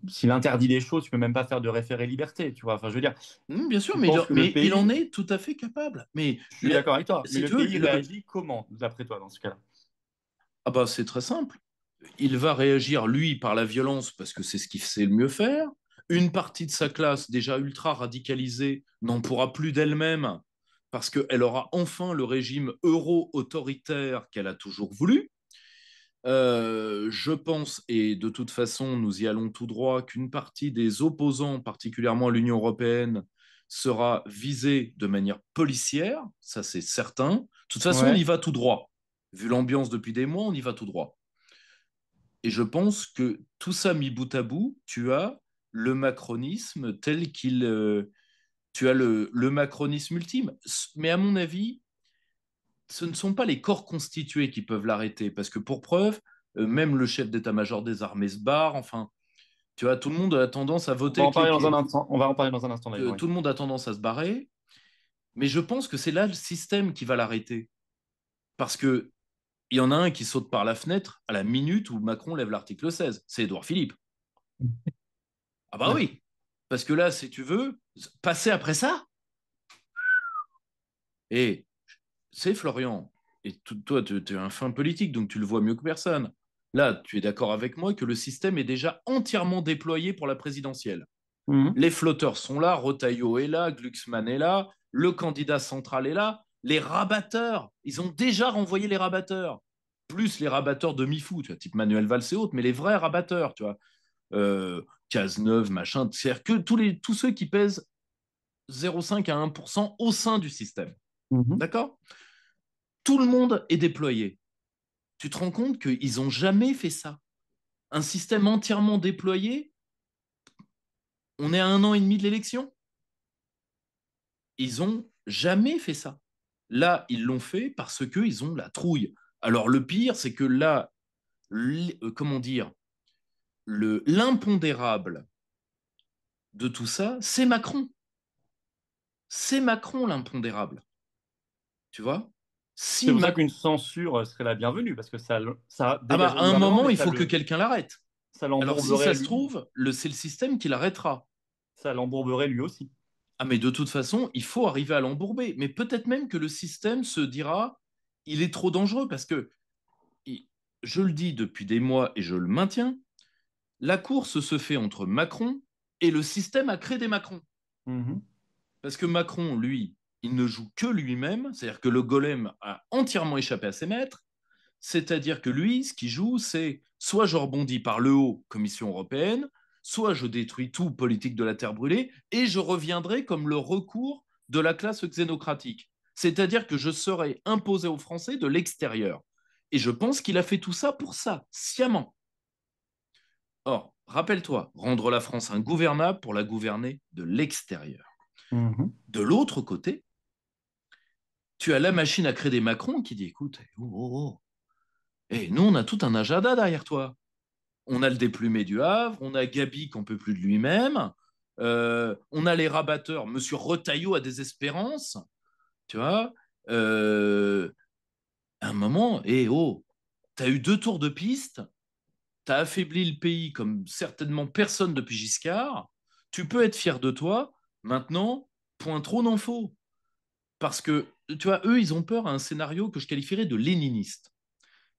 s'il interdit des choses, tu peux même pas faire de référé liberté, tu vois. Enfin, je veux dire, Bien sûr, tu penses que le mais il en pays, est tout à fait capable. Mais je suis d'accord avec toi, mais si le tu veux, pays réagit comment, d'après toi, dans ce cas-là? ah bah, c'est très simple. Il va réagir, lui, par la violence, parce que c'est ce qu'il sait le mieux faire. Une partie de sa classe, déjà ultra radicalisée, n'en pourra plus d'elle-même, parce qu'elle aura enfin le régime euro-autoritaire qu'elle a toujours voulu. Je pense, et de toute façon, nous y allons tout droit, qu'une partie des opposants, particulièrement à l'Union européenne, sera visée de manière policière, ça c'est certain. De toute façon, on y Ouais. va tout droit. Vu l'ambiance depuis des mois, on y va tout droit. Et je pense que tout ça mis bout à bout, tu as le macronisme tel qu'il... tu as le macronisme ultime. Mais à mon avis, ce ne sont pas les corps constitués qui peuvent l'arrêter, parce que pour preuve, même le chef d'état-major des armées se barre, enfin, tu vois, tout le monde a tendance à On voter va en avec les parler dans un pieds. instant. On va en parler dans un instant d'ailleurs. Oui. Tout le monde a tendance à se barrer, mais je pense que c'est là le système qui va l'arrêter. Parce que il y en a un qui saute par la fenêtre à la minute où Macron lève l'article 16. C'est Édouard Philippe. Ah bah Ouais. oui. Parce que là, si tu veux, passer après ça. Et c'est Florian. Et toi, tu es un fin politique, donc tu le vois mieux que personne. Là, tu es d'accord avec moi que le système est déjà entièrement déployé pour la présidentielle. Mhm. Les flotteurs sont là, Retailleau est là, Glucksmann est là, le candidat central est là, les rabatteurs, ils ont déjà renvoyé les rabatteurs, plus les rabatteurs demi-fous, tu vois, type Manuel Valls et autres, mais les vrais rabatteurs, tu vois, Cazeneuve, machin, c'est-à-dire que tous ceux qui pèsent 0,5 à 1% au sein du système. Mhm. D'accord? Tout le monde est déployé. Tu te rends compte qu'ils n'ont jamais fait ça. Un système entièrement déployé, on est à 1 an et demi de l'élection. Ils ont jamais fait ça. Là, ils l'ont fait parce qu'ils ont la trouille. Alors le pire, c'est que là, comment dire, l'impondérable de tout ça, c'est Macron. C'est Macron l'impondérable. Tu vois? C'est Si pour ça Mac... qu'une censure serait la bienvenue, parce que ça Ah bah, dégagerait à le un gouvernement, moment, mais il faut que quelqu'un l'arrête. ça Alors si ça l'embourberait se lui, trouve, c'est le système qui l'arrêtera. ça l'embourberait lui aussi. Ah mais de toute façon, il faut arriver à l'embourber. Mais peut-être même que le système se dira, il est trop dangereux parce que, je le dis depuis des mois et je le maintiens, la course se fait entre Macron et le système a créé des Macron. Mhm. Parce que Macron, lui, il ne joue que lui-même, c'est-à-dire que le golem a entièrement échappé à ses maîtres, c'est-à-dire que lui, ce qu'il joue, c'est soit je rebondis par le haut, Commission européenne, soit je détruis tout, politique de la terre brûlée, et je reviendrai comme le recours de la classe xénocratique. C'est-à-dire que je serai imposé aux Français de l'extérieur. Et je pense qu'il a fait tout ça pour ça, sciemment. Or, rappelle-toi, rendre la France ingouvernable pour la gouverner de l'extérieur. Mhm. De l'autre côté, tu as la machine à créer des Macron qui dit, écoute, oh, oh, oh. Eh, nous, on a tout un agenda derrière toi. On a le déplumé du Havre, on a Gabi qui n'en peut plus de lui-même, on a les rabatteurs, Monsieur Retailleau a des espérances, tu vois. Euh, à un moment, eh oh, t'as eu 2 tours de piste, t'as affaibli le pays comme certainement personne depuis Giscard, tu peux être fier de toi, maintenant, point trop n'en faut. Parce que, tu vois, eux, ils ont peur à un scénario que je qualifierais de léniniste.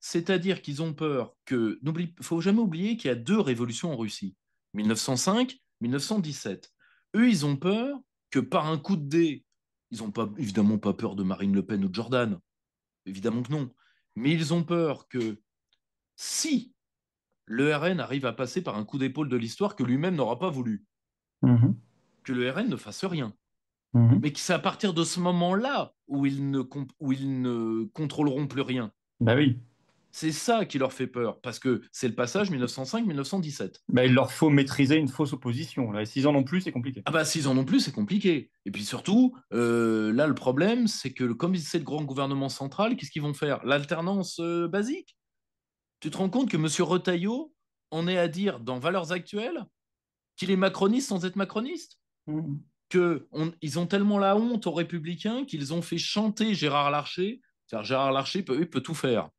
C'est-à-dire qu'ils ont peur que. Il ne faut jamais oublier qu'il y a 2 révolutions en Russie 1905, 1917. Eux, ils ont peur que par un coup de dé, ils n'ont pas, évidemment pas peur de Marine Le Pen ou de Jordan, évidemment que non. Mais ils ont peur que si le RN arrive à passer par un coup d'épaule de l'histoire que lui-même n'aura pas voulu, Mhm. que le RN ne fasse rien. Mhm. Mais que c'est à partir de ce moment-là où ils ne contrôleront plus rien. Bah oui. C'est ça qui leur fait peur, parce que c'est le passage 1905-1917. Bah, il leur faut maîtriser une fausse opposition. Là. Et s'ils en ont plus, c'est compliqué. Ah bah s'ils en ont plus, c'est compliqué. Et puis surtout, là le problème, c'est que comme c'est le grand gouvernement central, qu'est-ce qu'ils vont faire? L'alternance basique? Tu te rends compte que M. Retailleau en est à dire dans Valeurs actuelles qu'il est macroniste sans être macroniste? Mhm. Ils ont tellement la honte aux républicains qu'ils ont fait chanter Gérard Larcher. C'est-à-dire, Gérard Larcher peut tout faire.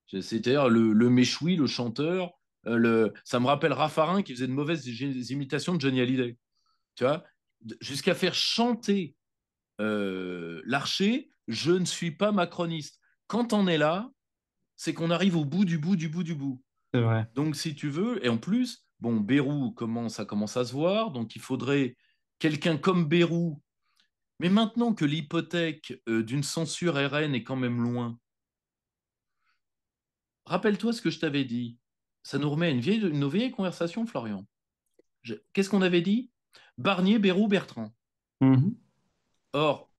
C'est-à-dire le méchoui, le chanteur. Ça me rappelle Raffarin qui faisait de mauvaises imitations de Johnny Hallyday. Tu vois, jusqu'à faire chanter Larcher, je ne suis pas macroniste. Quand on est là, c'est qu'on arrive au bout du bout du bout du bout. C'est vrai. Donc, si tu veux, et en plus, bon, Bayrou ça commence à se voir, donc il faudrait quelqu'un comme Bayrou. Mais maintenant que l'hypothèque d'une censure RN est quand même loin, rappelle-toi ce que je t'avais dit. Ça nous remet à une vieille conversation, Florian. Qu'est-ce qu'on avait dit? Barnier, Bayrou, Bertrand. Mhm. Or,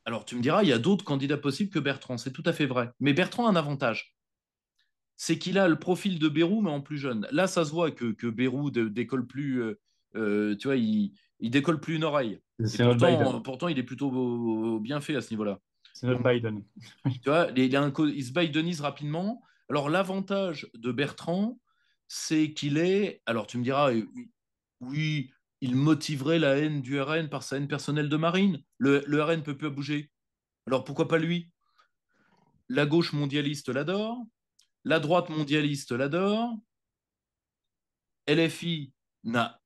alors tu me diras, il y a d'autres candidats possibles que Bertrand, c'est tout à fait vrai. Mais Bertrand a un avantage, c'est qu'il a le profil de Bayrou, mais en plus jeune. Là, ça se voit que Bayrou décolle plus, tu vois, il décolle plus une oreille. Et C'est notre Biden. pourtant, il est plutôt bien fait à ce niveau-là. C'est notre Donc, Biden. tu vois, il se bidenise rapidement. Alors, l'avantage de Bertrand, c'est qu'il est. Alors, tu me diras, oui, il motiverait la haine du RN par sa haine personnelle de Marine. Le RN ne peut plus bouger. Alors, pourquoi pas lui? la gauche mondialiste l'adore, la droite mondialiste l'adore, LFI n'a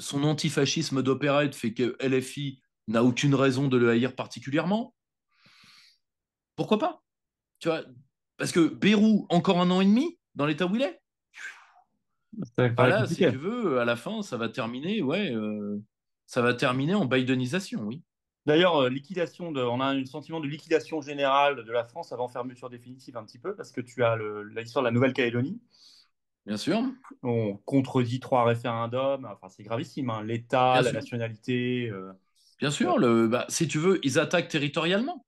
son antifascisme d'opérette fait que LFI n'a aucune raison de le haïr particulièrement. Pourquoi pas? Tu vois, parce que Bayrou, encore 1 an et demi dans l'état où il est. Ça Bah paraît là, si compliqué. tu veux, à la fin, ça va terminer en bidenisation, oui. D'ailleurs, on a un sentiment de liquidation générale de la France avant fermeture définitive un petit peu, parce que tu as l'histoire de la Nouvelle-Calédonie. Bien sûr, On contredit 3 référendums. Enfin, c'est gravissime, hein. L'État, bien la sûr, nationalité. bien Euh, sûr. Si tu veux, ils attaquent territorialement.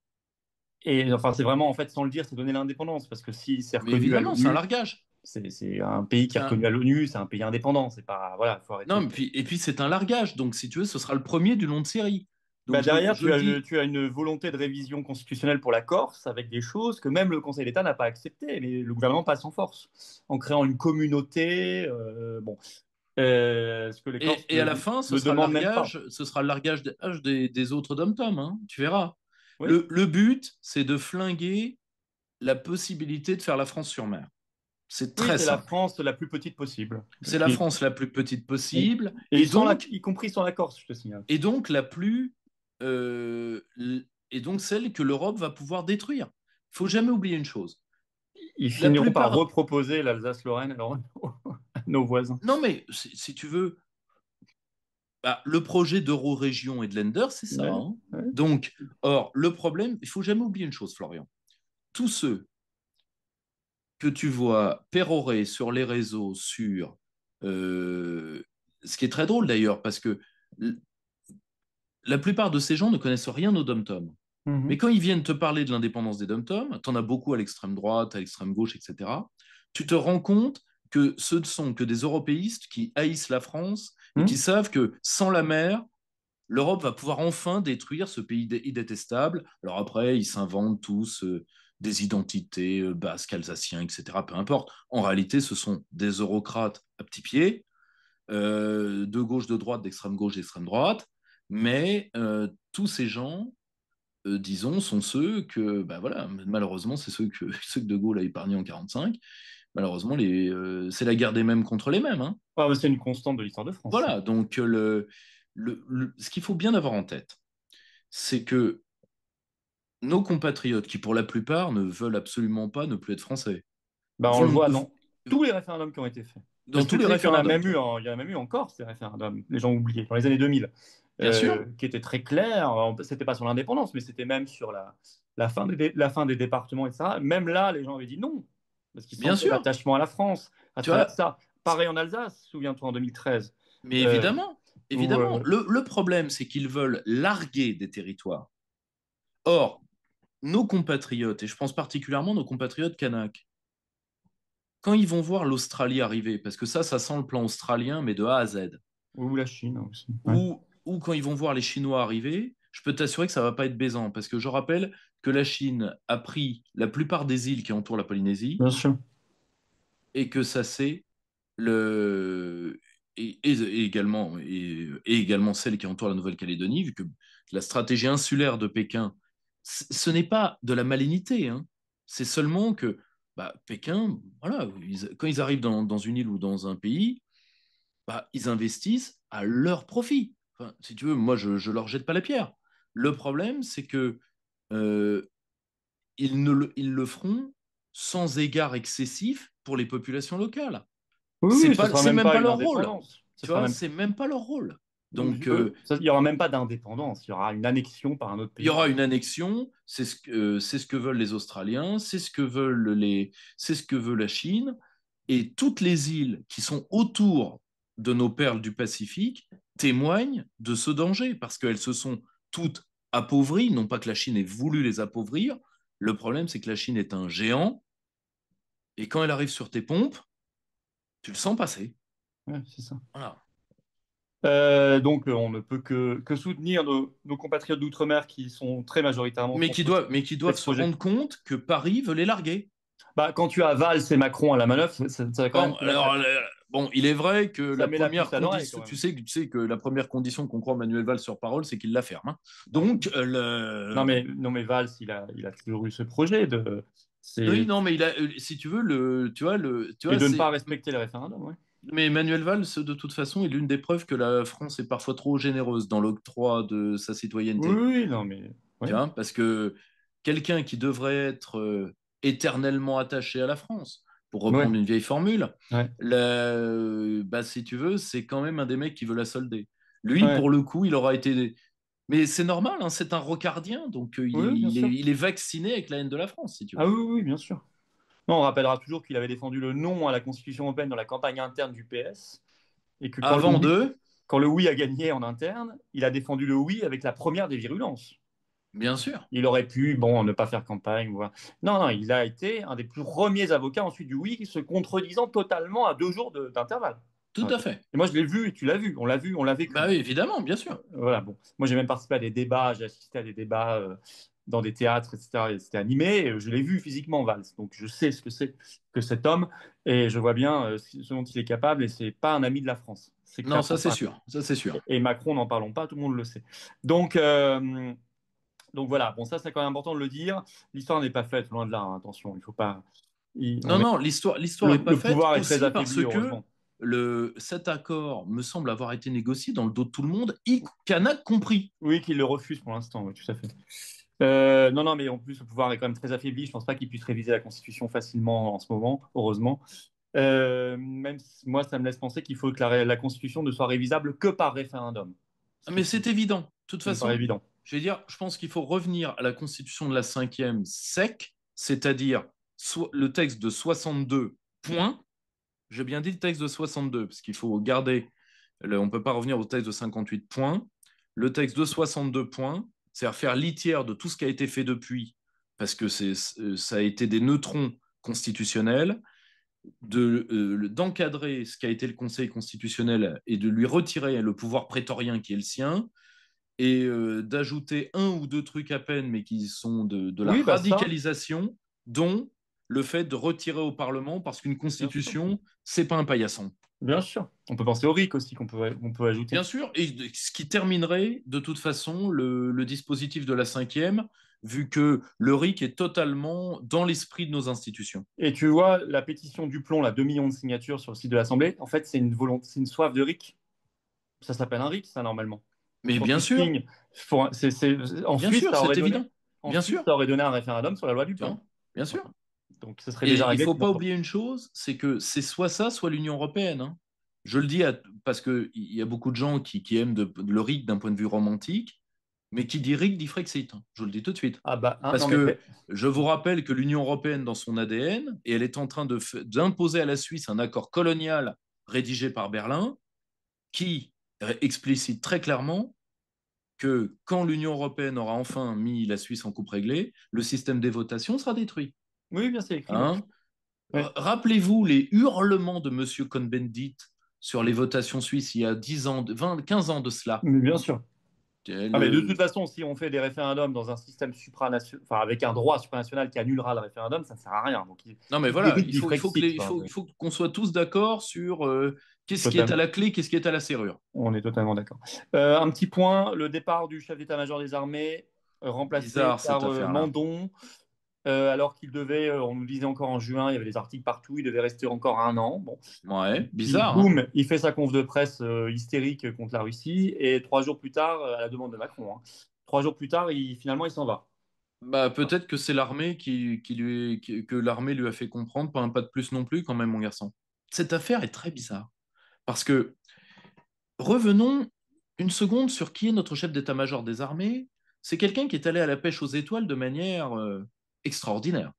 et enfin, c'est vraiment, en fait, sans le dire, c'est donner l'indépendance. Parce que si c'est Mais reconnu à évidemment, c'est un l'ONU, largage. c'est un pays qui est C'est un- reconnu à l'ONU, c'est un pays indépendant. C'est pas. Voilà, il faut Non, arrêter. et puis c'est un largage. Donc, si tu veux, ce sera le premier du long de série. Bah Donc, derrière, je le dis, tu as une volonté de révision constitutionnelle pour la Corse avec des choses que même le Conseil d'État n'a pas acceptées, mais le gouvernement passe en force en créant une communauté. Bon, ce que les Corses et à la fin, ne demandent même pas. ce sera le largage des autres dom-toms, hein, tu verras. Oui, Le but, c'est de flinguer la possibilité de faire la France sur mer. C'est oui, très c'est la simple. France la plus petite possible. C'est la France la plus petite Et, possible et sans la, y compris sans la Corse, je te signale. et donc la plus euh, et donc celle que l'Europe va pouvoir détruire. Il faut jamais oublier une chose. Ils La finiront par plupart, reproposer l'Alsace-Lorraine à nos voisins. non mais si tu veux, bah, le projet d'Eurorégion et de Lender, c'est ça, Ouais, hein. ouais. Donc, or, le problème, il faut jamais oublier une chose, Florian. Tous ceux que tu vois pérorer sur les réseaux, ce qui est très drôle d'ailleurs, parce que la plupart de ces gens ne connaissent rien aux dom-toms. Mais Mhm. quand ils viennent te parler de l'indépendance des dom-toms, tu en as beaucoup à l'extrême droite, à l'extrême gauche, etc., tu te rends compte que ce ne sont que des européistes qui haïssent la France et qui Mhm. savent que sans la mer, l'Europe va pouvoir enfin détruire ce pays détestable. Alors après, ils s'inventent tous des identités basques, alsaciens, etc. Peu importe. En réalité, ce sont des eurocrates à petits pieds, de gauche, de droite, d'extrême gauche, d'extrême droite. Mais tous ces gens, disons, sont ceux que, bah voilà, malheureusement, c'est ceux que De Gaulle a épargnés en 1945. Malheureusement, c'est la guerre des mêmes contre les mêmes, hein. Ah, c'est une constante de l'histoire de France. Voilà, donc ce qu'il faut bien avoir en tête, c'est que nos compatriotes, qui pour la plupart ne veulent absolument pas ne plus être français, Bah, on le vont voit dans tous les référendums qui ont été faits. dans Parce que tous tu les sais qu'il y en a référendums même qui eu ont. il y en a même eu en Corse, des référendums, les gens ont oublié, dans les années 2000, Bien sûr, qui étaient très clairs. C'était pas sur l'indépendance, mais c'était même sur la fin des départements, etc. Même là, les gens avaient dit non, parce qu'ils bien sentaient sûr, l'attachement à la France à tu travers vois, ça. Pareil en Alsace, souviens-toi, en 2013, mais euh, évidemment, où, évidemment. Le problème, c'est qu'ils veulent larguer des territoires. Or, nos compatriotes, et je pense particulièrement nos compatriotes kanaks, quand ils vont voir l'Australie arriver, parce que ça sent le plan australien, mais de A à Z, où la Chine aussi. Ouais. ou quand ils vont voir les Chinois arriver, je peux t'assurer que ça va pas être baisant, parce que je rappelle que la Chine a pris la plupart des îles qui entourent la Polynésie, Bien sûr. et que ça c'est le et également celle qui entoure la Nouvelle-Calédonie, vu que la stratégie insulaire de Pékin, ce n'est pas de la malignité, hein. C'est seulement que bah, Pékin, voilà, quand ils arrivent dans une île ou dans un pays, bah, ils investissent à leur profit. Enfin, si tu veux, moi, je leur jette pas la pierre. Le problème, c'est que euh, ils le feront sans égard excessif pour les populations locales. Oui, oui, ce sera C'est même même pas pas une leur rôle. indépendance. Ce Tu sera vois, même c'est même pas leur rôle. Donc, il n'y aura même pas d'indépendance, il y aura une annexion par un autre il y pays. aura une annexion, c'est ce que veulent les Australiens, c'est ce que veut la Chine, et toutes les îles qui sont autour de nos perles du Pacifique témoignent de ce danger, parce qu'elles se sont toutes appauvries, non pas que la Chine ait voulu les appauvrir, le problème c'est que la Chine est un géant, et quand elle arrive sur tes pompes, tu le sens passer. Ouais, c'est ça. Voilà. Donc, on ne peut que soutenir nos compatriotes d'outre-mer qui sont très majoritairement contre Mais qui ces doivent se projets. rendre compte que Paris veut les larguer. Bah, quand tu as Valls et Macron à la manœuvre, ça va quand même Bon, te mettre. Bon, il est vrai que Ça la met la première puce à l'oreille quand condition, même. tu sais que la première condition qu'on croit Manuel Valls sur parole, c'est qu'il la ferme, hein. Donc, Non, mais Valls, il a toujours eu ce projet oui, c'est, non, mais il a, si tu veux, tu et vois, de ne pas c'est, respecter le référendum, ouais. mais Manuel Valls, de toute façon, est l'une des preuves que la France est parfois trop généreuse dans l'octroi de sa Oui, citoyenneté. oui, non, mais Tu ouais, vois, parce que quelqu'un qui devrait être éternellement attaché à la France, pour ouais, reprendre une vieille formule, ouais, bah, si tu veux, c'est quand même un des mecs qui veut la solder. Lui, ouais. pour le coup, il aura été. Mais c'est normal, hein, c'est un rocardien, donc Oui, oui, bien sûr. il est vacciné avec la haine de la France, si tu Ah veux. oui, oui, oui, bien sûr. Non, on rappellera toujours qu'il avait défendu le non à la Constitution européenne dans la campagne interne du PS et que Avant de, quand le oui a gagné en interne, il a défendu le oui avec la première des virulences. bien sûr. Il aurait pu, bon, ne pas faire campagne. Voilà. Non, non, il a été un des plus premiers avocats ensuite du oui, se contredisant totalement à 2 jours d'intervalle. Tout Enfin, à fait. et moi, je l'ai vu et tu l'as vu, on l'a Bah vécu. oui, évidemment, bien sûr. Voilà, bon. Moi, j'ai même participé à des débats, j'ai assisté à des débats dans des théâtres, etc. Et c'était animé. Et je l'ai vu physiquement, Valls. Donc, je sais ce que c'est que cet homme et je vois bien ce dont il est capable. Et c'est pas un ami de la France. C'est Non, ça clairement c'est pas. sûr. Ça c'est sûr. Et Macron, n'en parlons pas, tout le monde le sait. Donc, donc voilà, bon, ça, c'est quand même important de le dire. L'histoire n'est pas faite, loin de là, hein, attention. Il faut pas. Non, non, l'histoire est pas Le faite pouvoir est très aussi parce affaibli, que heureusement. cet accord me semble avoir été négocié dans le dos de tout le monde, y Canac compris. Oui, qu'il le refuse pour l'instant, oui, tout à fait. Non, non, mais en plus, le pouvoir est quand même très affaibli. Je pense pas qu'il puisse réviser la Constitution facilement en ce moment, heureusement. Même si, moi, ça me laisse penser qu'il faut que la Constitution ne soit révisable que par référendum. Ce Mais qui c'est évident. De toute me paraît façon, évident. je vais dire, je pense qu'il faut revenir à la constitution de la cinquième sec, c'est-à-dire le texte de 62 points. J'ai bien dit le texte de 62, parce qu'il faut garder, on ne peut pas revenir au texte de 58 points. Le texte de 62 points, c'est-à-dire faire litière de tout ce qui a été fait depuis, parce que ça a été des neutrons constitutionnels, d'encadrer ce qu'a été le Conseil constitutionnel et de lui retirer le pouvoir prétorien qui est le sien, et d'ajouter un ou deux trucs à peine, mais qui sont de la Oui, bah ça, radicalisation, dont le fait de retirer au Parlement, parce qu'une bien sûr. constitution, c'est pas un paillasson. Bien sûr. On peut penser au RIC aussi qu'on peut ajouter. Bien sûr, et ce qui terminerait de toute façon le dispositif de la cinquième, vu que le RIC est totalement dans l'esprit de nos institutions. Et tu vois, la pétition du plomb, là, 2 millions de signatures sur le site de l'Assemblée, en fait, c'est une volonté, c'est une soif de RIC. Ça s'appelle un RIC, ça, normalement. Mais Quand tu signes, bien sûr, c'est évident, bien ensuite, sûr, ça aurait donné un référendum sur la loi du tu plomb. vois, bien sûr. Voilà. Donc, ce serait déjà Et il réglé faut depuis pas longtemps. oublier une chose, c'est que c'est soit ça, soit l'Union européenne, hein. Je le dis parce qu'il y a beaucoup de gens qui aiment le RIC d'un point de vue romantique, mais qui dit RIC dit Frexit, hein. Je vous le dis tout de suite. Ah bah, hein, Parce non, mais que je vous rappelle que l'Union européenne, dans son ADN, et elle est en train d'imposer à la Suisse un accord colonial rédigé par Berlin, qui explicite très clairement que quand l'Union européenne aura enfin mis la Suisse en coupe réglée, le système des votations sera détruit. oui, bien, c'est écrit, ouais. Hein. Ouais. Rappelez-vous les hurlements de M. Cohn-Bendit sur les votations suisses il y a 10 ans, 20, 15 ans de cela. Mais bien sûr. Ah, mais de toute Le... façon, si on fait des référendums dans un système supranational, enfin, avec un droit supranational qui annulera le référendum, ça ne sert à rien. Donc, Non, mais qui dit voilà, RIC dit Frexit. Enfin, il faut qu'on soit tous d'accord sur qu'est-ce qui est à totalement. la clé, qu'est-ce qui est à la serrure. On est totalement d'accord. Un petit point, le départ du chef d'état-major des armées, remplacé Bizarre cette par affaire-là. Mandon, alors qu'il devait, on nous disait encore en juin, il y avait des articles partout, il devait rester encore 1 an. Bon. Ouais, Puis, bizarre, hein. boum, il fait sa conf de presse hystérique contre la Russie, et 3 jours plus tard, à la demande de Macron, hein, 3 jours plus tard, finalement, il s'en va. Bah, peut-être que c'est l'armée que l'armée lui a fait comprendre, pas un pas de plus non plus, quand même, mon garçon. Cette affaire est très bizarre. Parce que revenons une seconde sur qui est notre chef d'état-major des armées. C'est quelqu'un qui est allé à la pêche aux étoiles de manière extraordinaire.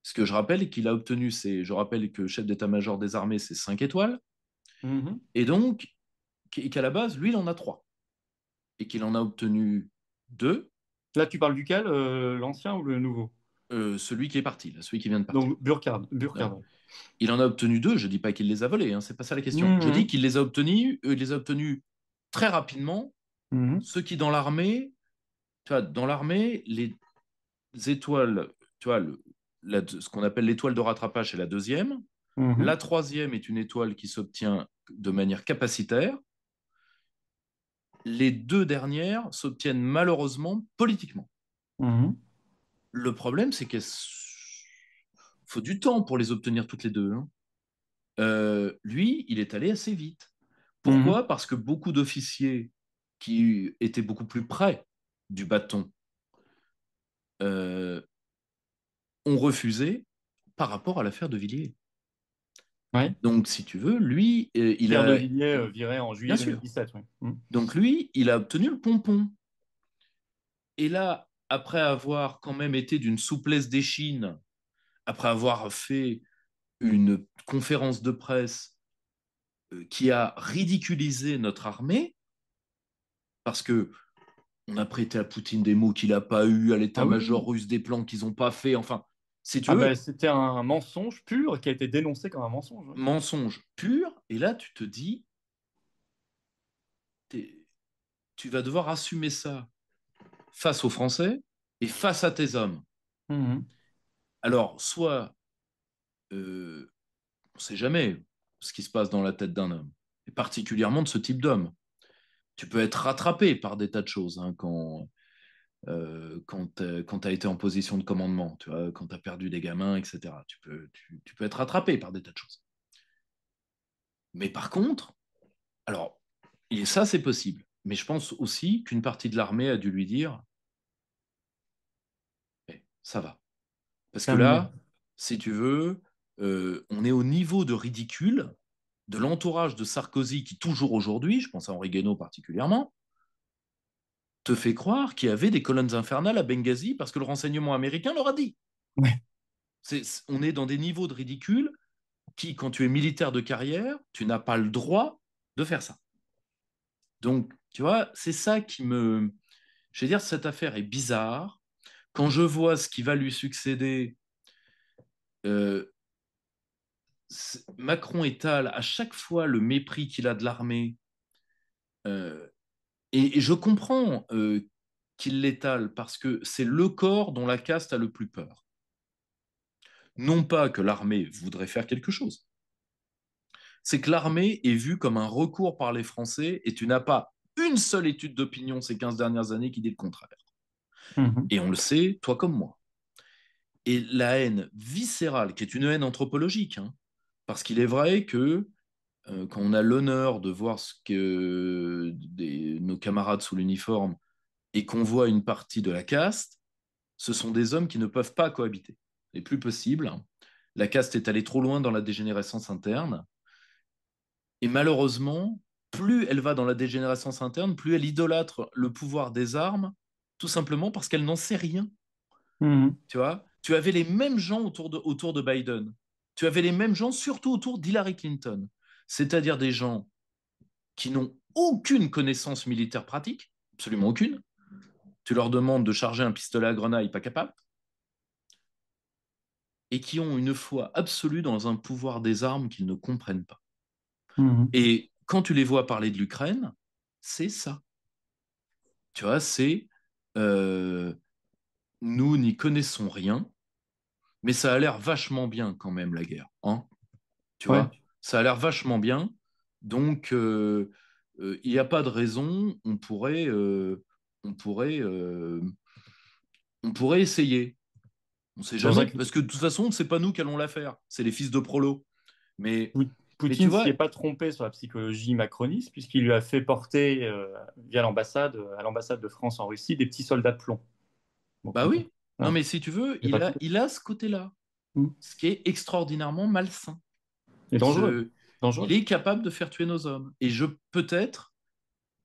Ce que je rappelle qu'il a obtenu, je rappelle que chef d'état-major des armées, c'est 5 étoiles, Mhm. et donc qu'à la base, lui, il en a 3, et qu'il en a obtenu 2, Là, tu parles duquel, l'ancien ou le nouveau? celui qui est parti, là, celui qui vient de partir. Donc, Burkhard. Hein. Burkhard. Il en a obtenu 2, je ne dis pas qu'il les a volés, hein, c'est pas ça la question. Je dis Mhm. qu'il il les a obtenus très rapidement, Mhm. ce qui dans l'armée, tu vois, dans l'armée, les étoiles, tu vois, ce qu'on appelle l'étoile de rattrapage, c'est la deuxième. Mhm. La troisième est une étoile qui s'obtient de manière capacitaire. Les deux dernières s'obtiennent malheureusement politiquement. Mhm. Le problème, c'est qu'il faut du temps pour les obtenir toutes les deux, hein. Lui, il est allé assez vite. Mhm. Pourquoi? Parce que beaucoup d'officiers qui étaient beaucoup plus près du bâton euh, ont refusé par rapport à l'affaire de Villiers. Ouais. Donc, si tu veux, lui, il Pierre de a, Villiers viré en bien juillet sûr. 2017. Oui. Mhm. Donc, lui, il a obtenu le pompon. Et là, après avoir quand même été d'une souplesse d'échine, après avoir fait une conférence de presse qui a ridiculisé notre armée, parce que on a prêté à Poutine des mots qu'il n'a pas eu, à Ah oui, l'état-major oui. russe des plans qu'ils n'ont pas fait. Enfin, si tu Ah ben, veux, c'était un mensonge pur qui a été dénoncé comme un mensonge. Ouais. mensonge pur. Et là, tu te dis, tu vas devoir assumer ça face aux Français et face à tes hommes. Mhm. Alors, soit, on ne sait jamais ce qui se passe dans la tête d'un homme, et particulièrement de ce type d'homme. Tu peux être rattrapé par des tas de choses hein, quand tu as été en position de commandement, tu vois, quand tu as perdu des gamins, etc. Tu peux être rattrapé par des tas de choses. Mais par contre, alors, et ça c'est possible, mais je pense aussi qu'une partie de l'armée a dû lui dire, eh, ça va. Parce que Terminé. là, si tu veux, on est au niveau de ridicule de l'entourage de Sarkozy qui, toujours aujourd'hui, je pense à Henri Guénaud particulièrement, te fait croire qu'il y avait des colonnes infernales à Benghazi parce que le renseignement américain leur a dit. Ouais. On est dans des niveaux de ridicule qui, quand tu es militaire de carrière, tu n'as pas le droit de faire ça. Donc, tu vois, c'est ça qui me... Je veux dire, cette affaire est bizarre. Quand je vois ce qui va lui succéder, euh, Macron étale à chaque fois le mépris qu'il a de l'armée. Euh, et je comprends qu'il l'étale parce que c'est le corps dont la caste a le plus peur. Non pas que l'armée voudrait faire quelque chose, c'est que l'armée est vue comme un recours par les Français et tu n'as pas une seule étude d'opinion ces 15 dernières années qui dit le contraire. Mhm. Et on le sait, toi comme moi. Et la haine viscérale, qui est une haine anthropologique, hein, parce qu'il est vrai que quand on a l'honneur de voir ce que nos camarades sous l'uniforme et qu'on voit une partie de la caste, ce sont des hommes qui ne peuvent pas cohabiter. C'est plus possible. La caste est allée trop loin dans la dégénérescence interne. Et malheureusement, plus elle va dans la dégénérescence interne, plus elle idolâtre le pouvoir des armes, tout simplement parce qu'elle n'en sait rien. Mhm. Tu vois, tu avais les mêmes gens autour de Biden. Tu avais les mêmes gens surtout autour d'Hillary Clinton. C'est-à-dire des gens qui n'ont aucune connaissance militaire pratique, absolument aucune. Tu leur demandes de charger un pistolet à grenaille, pas capable. Et qui ont une foi absolue dans un pouvoir des armes qu'ils ne comprennent pas. Mhm. Et quand tu les vois parler de l'Ukraine, c'est ça. Tu vois, c'est euh, nous n'y connaissons rien, mais ça a l'air vachement bien quand même la guerre. Hein, tu Ouais. vois, ça a l'air vachement bien. Donc, il n'y a pas de raison. On pourrait, euh, on pourrait essayer. On ne sait C'est pour ça jamais, que parce que de toute façon, c'est pas nous qui allons la faire. C'est les fils de Prolo. Mais, mais tu Poutine s'y est vois, pas trompé sur la psychologie macroniste, puisqu'il lui a fait porter via l'ambassade, à l'ambassade de France en Russie, des petits soldats de plomb. Donc, bah oui. Non, hein, mais si tu veux, il est pas trompé. il a ce côté-là, Mhm. ce qui est extraordinairement malsain. Et dangereux. Ce, il Dangereux. est capable de faire tuer nos hommes. Et je peut-être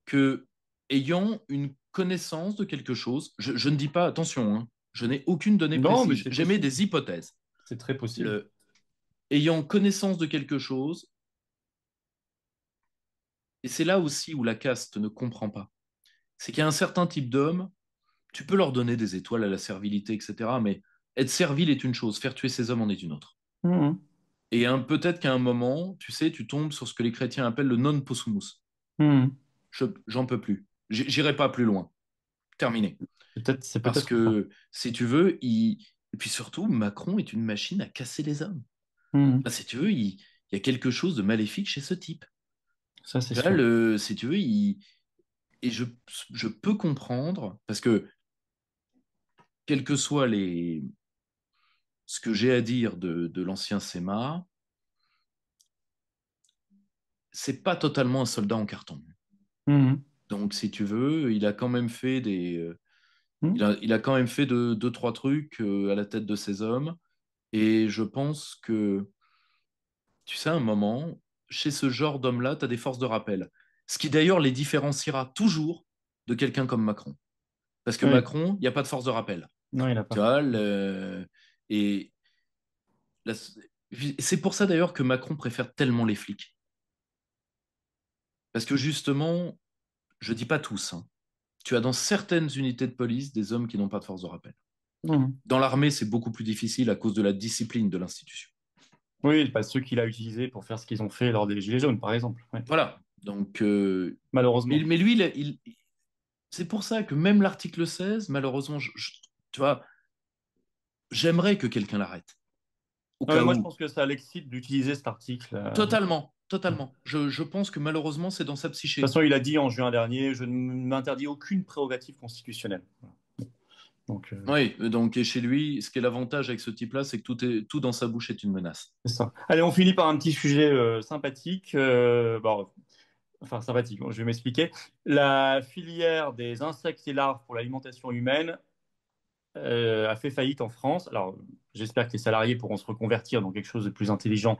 que, ayant une connaissance de quelque chose, je ne dis pas, attention, hein, je n'ai aucune donnée Non, mais précise, c'est j'émets possible. des hypothèses. C'est très possible. Le, ayant connaissance de quelque chose, et c'est là aussi où la caste ne comprend pas, c'est qu'il y a un certain type d'homme, tu peux leur donner des étoiles à la servilité, etc., mais être servile est une chose, faire tuer ces hommes en est une autre. Mhm. Et peut-être qu'à un moment, tu sais, tu tombes sur ce que les chrétiens appellent le non possumus. Mhm. J'en peux plus. J'irai pas plus loin. Terminé. C'est Parce peut-être ça. que, si tu veux, et puis surtout, Macron est une machine à casser les hommes. Mhm. Bah, si tu veux, il y a quelque chose de maléfique chez ce type. Ça, c'est Tu vois, sûr. si tu veux, et je peux comprendre, parce que quel que soit ce que j'ai à dire de l'ancien Sema, c'est pas totalement un soldat en carton. Mhm. Donc, si tu veux, il a quand même fait Mhm. il a quand même fait deux, trois trucs à la tête de ses hommes. Et je pense que, tu sais, à un moment, chez ce genre d'homme-là, tu as des forces de rappel. Ce qui d'ailleurs les différenciera toujours de quelqu'un comme Macron. Parce que Oui. Macron, il n'y a pas de force de rappel. Non, il n'a Tu pas. vois, et la- c'est pour ça d'ailleurs que Macron préfère tellement les flics. Parce que justement, je dis pas tous, hein, tu as dans certaines unités de police des hommes qui n'ont pas de force de rappel. Mhm. Dans l'armée, c'est beaucoup plus difficile à cause de la discipline de l'institution. Oui, bah, ceux qu'il a utilisés pour faire ce qu'ils ont fait lors des Gilets jaunes, par exemple. Ouais. Voilà. Donc, Malheureusement. mais lui, c'est pour ça que même l'article 16, malheureusement, tu vois, j'aimerais que quelqu'un l'arrête. Au Non, mais cas moi, je où. pense que ça l'excite d'utiliser cet article. Totalement, De totalement. Je pense que malheureusement, c'est dans sa toute psyché. façon, il a dit en juin dernier, je ne m'interdis aucune prérogative constitutionnelle. Voilà. Donc, Oui, donc, et chez lui, ce qui est l'avantage avec ce type-là, c'est que tout dans sa bouche est une menace. c'est ça. Allez, on finit par un petit sujet sympathique. Bon, enfin, sympathique, bon, je vais m'expliquer. La filière des insectes et larves pour l'alimentation humaine a fait faillite en France. Alors, j'espère que les salariés pourront se reconvertir dans quelque chose de plus intelligent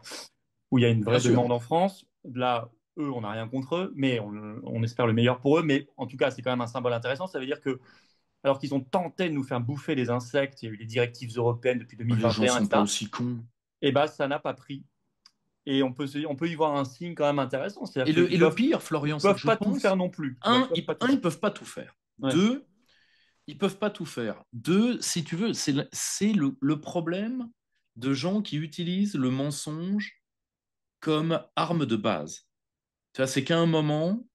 où il y a une Bien vraie sûr. demande en France. Là, eux, on n'a rien contre eux, mais on espère le meilleur pour eux. Mais en tout cas, c'est quand même un symbole intéressant. Ça veut dire que, alors qu'ils ont tenté de nous faire bouffer les insectes, il y a eu les directives européennes depuis Les gens 2021, sont pas etc. aussi cons. Et bien, ça n'a pas pris. Et on peut y voir un signe quand même intéressant. Et C'est-à-dire le, qu'ils et le peuvent, pire, ils Florian, c'est que peuvent je pas tout faire pense, non plus. Tu vois, ils peuvent pas tout ils faire. peuvent pas tout faire. Ouais, Deux, ils peuvent pas tout faire. Deux, si tu veux, c'est le problème de gens qui utilisent le mensonge comme arme de base. Tu vois, c'est qu'à un moment,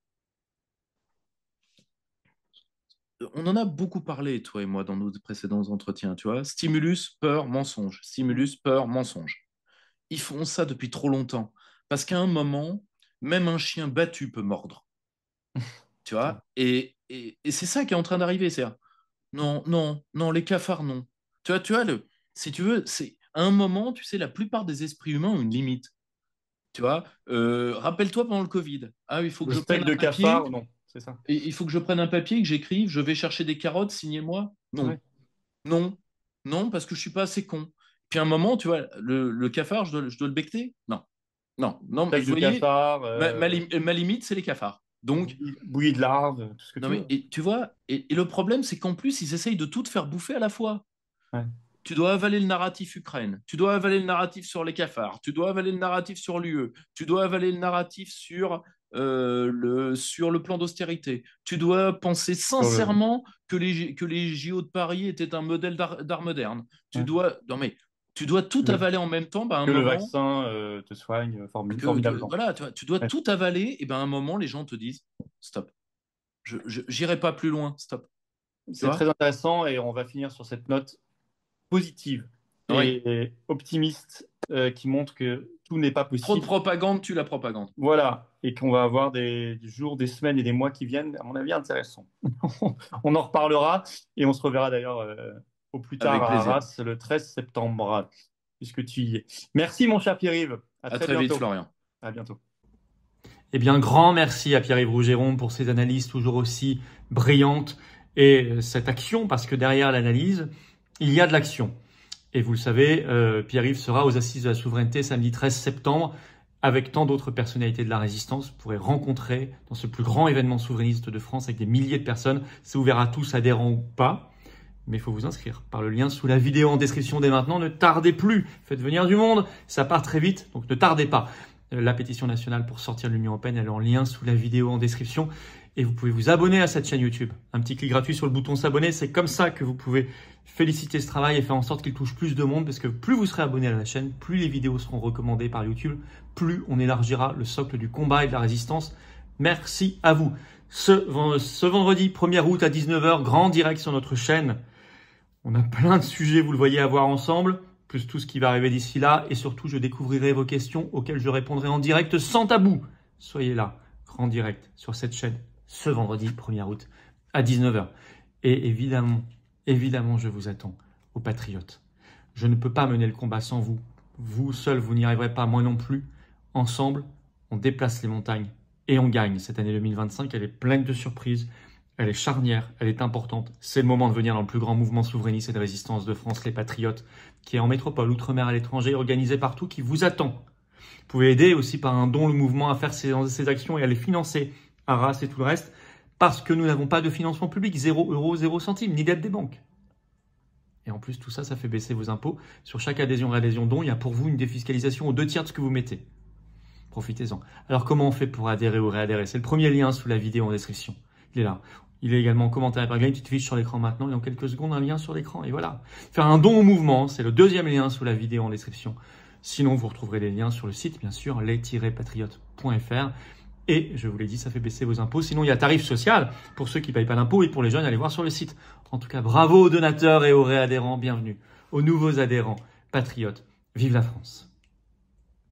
on en a beaucoup parlé, toi et moi, dans nos précédents entretiens, tu vois. Stimulus, peur, mensonge. Stimulus, peur, mensonge. Ils font ça depuis trop longtemps. Parce qu'à un moment, même un chien battu peut mordre. Tu vois. Et c'est ça qui est en train d'arriver. C'est non, non, non, les cafards, non. Tu vois si tu veux, c'est à un moment, tu sais, la plupart des esprits humains ont une limite. Tu vois, rappelle-toi pendant le Covid. Ah, il faut que le je prenne steak de un papier. cafard, non, c'est ça. Et il faut que je prenne un papier et que j'écrive, je vais chercher des carottes, signez-moi. Non, Ouais. non, non, parce que je suis pas assez con. Puis à un moment, tu vois, le cafard, je dois le becquer? Non, non, non. Steak Vous de voyez, cafard, ma limite, c'est les cafards. Donc, bouillie de larves, tout ce que non tu mais, veux. et, tu vois, et le problème, c'est qu'en plus, ils essayent de tout te faire bouffer à la fois. Ouais. Tu dois avaler le narratif Ukraine, tu dois avaler le narratif sur les cafards, tu dois avaler le narratif sur l'UE, tu dois avaler le narratif sur le plan d'austérité. Tu dois penser Sur le, sincèrement que les JO de Paris étaient un modèle d'art moderne. ouais. Non mais, tu dois tout Le- avaler en même temps, bah, à un que le moment, vaccin te soigne formidablement. voilà, tu dois Ouais. tout avaler, et ben à un moment, les gens te disent, stop, j'irai pas plus loin, stop. Tu C'est très vois? intéressant et on va finir sur cette note positive Oui. et optimiste qui montre que tout n'est pas Trop de possible. propagande tue la propagande. Voilà, et qu'on va avoir des jours, des semaines et des mois qui viennent, à mon avis, intéressants. On en reparlera et on se reverra d'ailleurs au plus tard Avec à plaisir. Arras le 13 septembre, puisque tu y es. Merci mon cher Pierre-Yves, à À très très vite, bientôt. Florian. À bientôt. Eh bien, grand merci à Pierre-Yves Rougeron pour ses analyses toujours aussi brillantes et cette action, parce que derrière l'analyse, il y a de l'action. Et vous le savez, Pierre-Yves sera aux Assises de la Souveraineté samedi 13 septembre avec tant d'autres personnalités de la résistance. Vous pourrez rencontrer dans ce plus grand événement souverainiste de France avec des milliers de personnes. C'est ouvert à tous, adhérents ou pas. Mais il faut vous inscrire par le lien sous la vidéo en description dès maintenant. Ne tardez plus, faites venir du monde, ça part très vite, donc ne tardez pas. La pétition nationale pour sortir de l'Union européenne, elle est en lien sous la vidéo en description. Et vous pouvez vous abonner à cette chaîne YouTube. Un petit clic gratuit sur le bouton s'abonner, c'est comme ça que vous pouvez féliciter ce travail et faire en sorte qu'il touche plus de monde, parce que plus vous serez abonné à la chaîne, plus les vidéos seront recommandées par YouTube, plus on élargira le socle du combat et de la résistance. Merci à vous. Ce vendredi 1er août à 19 h, grand direct sur notre chaîne. On a plein de sujets, vous le voyez, à voir ensemble. plus tout ce qui va arriver d'ici là. Et surtout, je découvrirai vos questions auxquelles je répondrai en direct sans tabou. Soyez là, grand direct, sur cette chaîne, ce vendredi 1er août à 19h. Et évidemment, je vous attends, aux patriotes. Je ne peux pas mener le combat sans vous. Vous seul, vous n'y arriverez pas, moi non plus. Ensemble, on déplace les montagnes et on gagne. Cette année 2025, elle est pleine de surprises. Elle est charnière, elle est importante. C'est le moment de venir dans le plus grand mouvement souverainiste et de résistance de France, les Patriotes, qui est en métropole, outre-mer, à l'étranger, organisé partout, qui vous attend. Vous pouvez aider aussi par un don le mouvement à faire ses actions et à les financer, Arras et tout le reste, parce que nous n'avons pas de financement public, 0 euros, 0 centimes, ni d'aide des banques. Et en plus, tout ça, ça fait baisser vos impôts. Sur chaque adhésion, réadhésion, don, il y a pour vous une défiscalisation aux 2/3 de ce que vous mettez. Profitez-en. Alors, comment on fait pour adhérer ou réadhérer? C'est le premier lien sous la vidéo en description. Il est là. Il est également en commentaire par une petite fiche sur l'écran maintenant et dans quelques secondes un lien sur l'écran. Et voilà. Faire un don au mouvement, c'est le deuxième lien sous la vidéo en description. Sinon, vous retrouverez les liens sur le site, bien sûr, les-patriotes.fr. Et je vous l'ai dit, ça fait baisser vos impôts. Sinon, il y a tarif social pour ceux qui ne payent pas d'impôts et pour les jeunes, allez voir sur le site. En tout cas, bravo aux donateurs et aux réadhérents. Bienvenue aux nouveaux adhérents patriotes. Vive la France!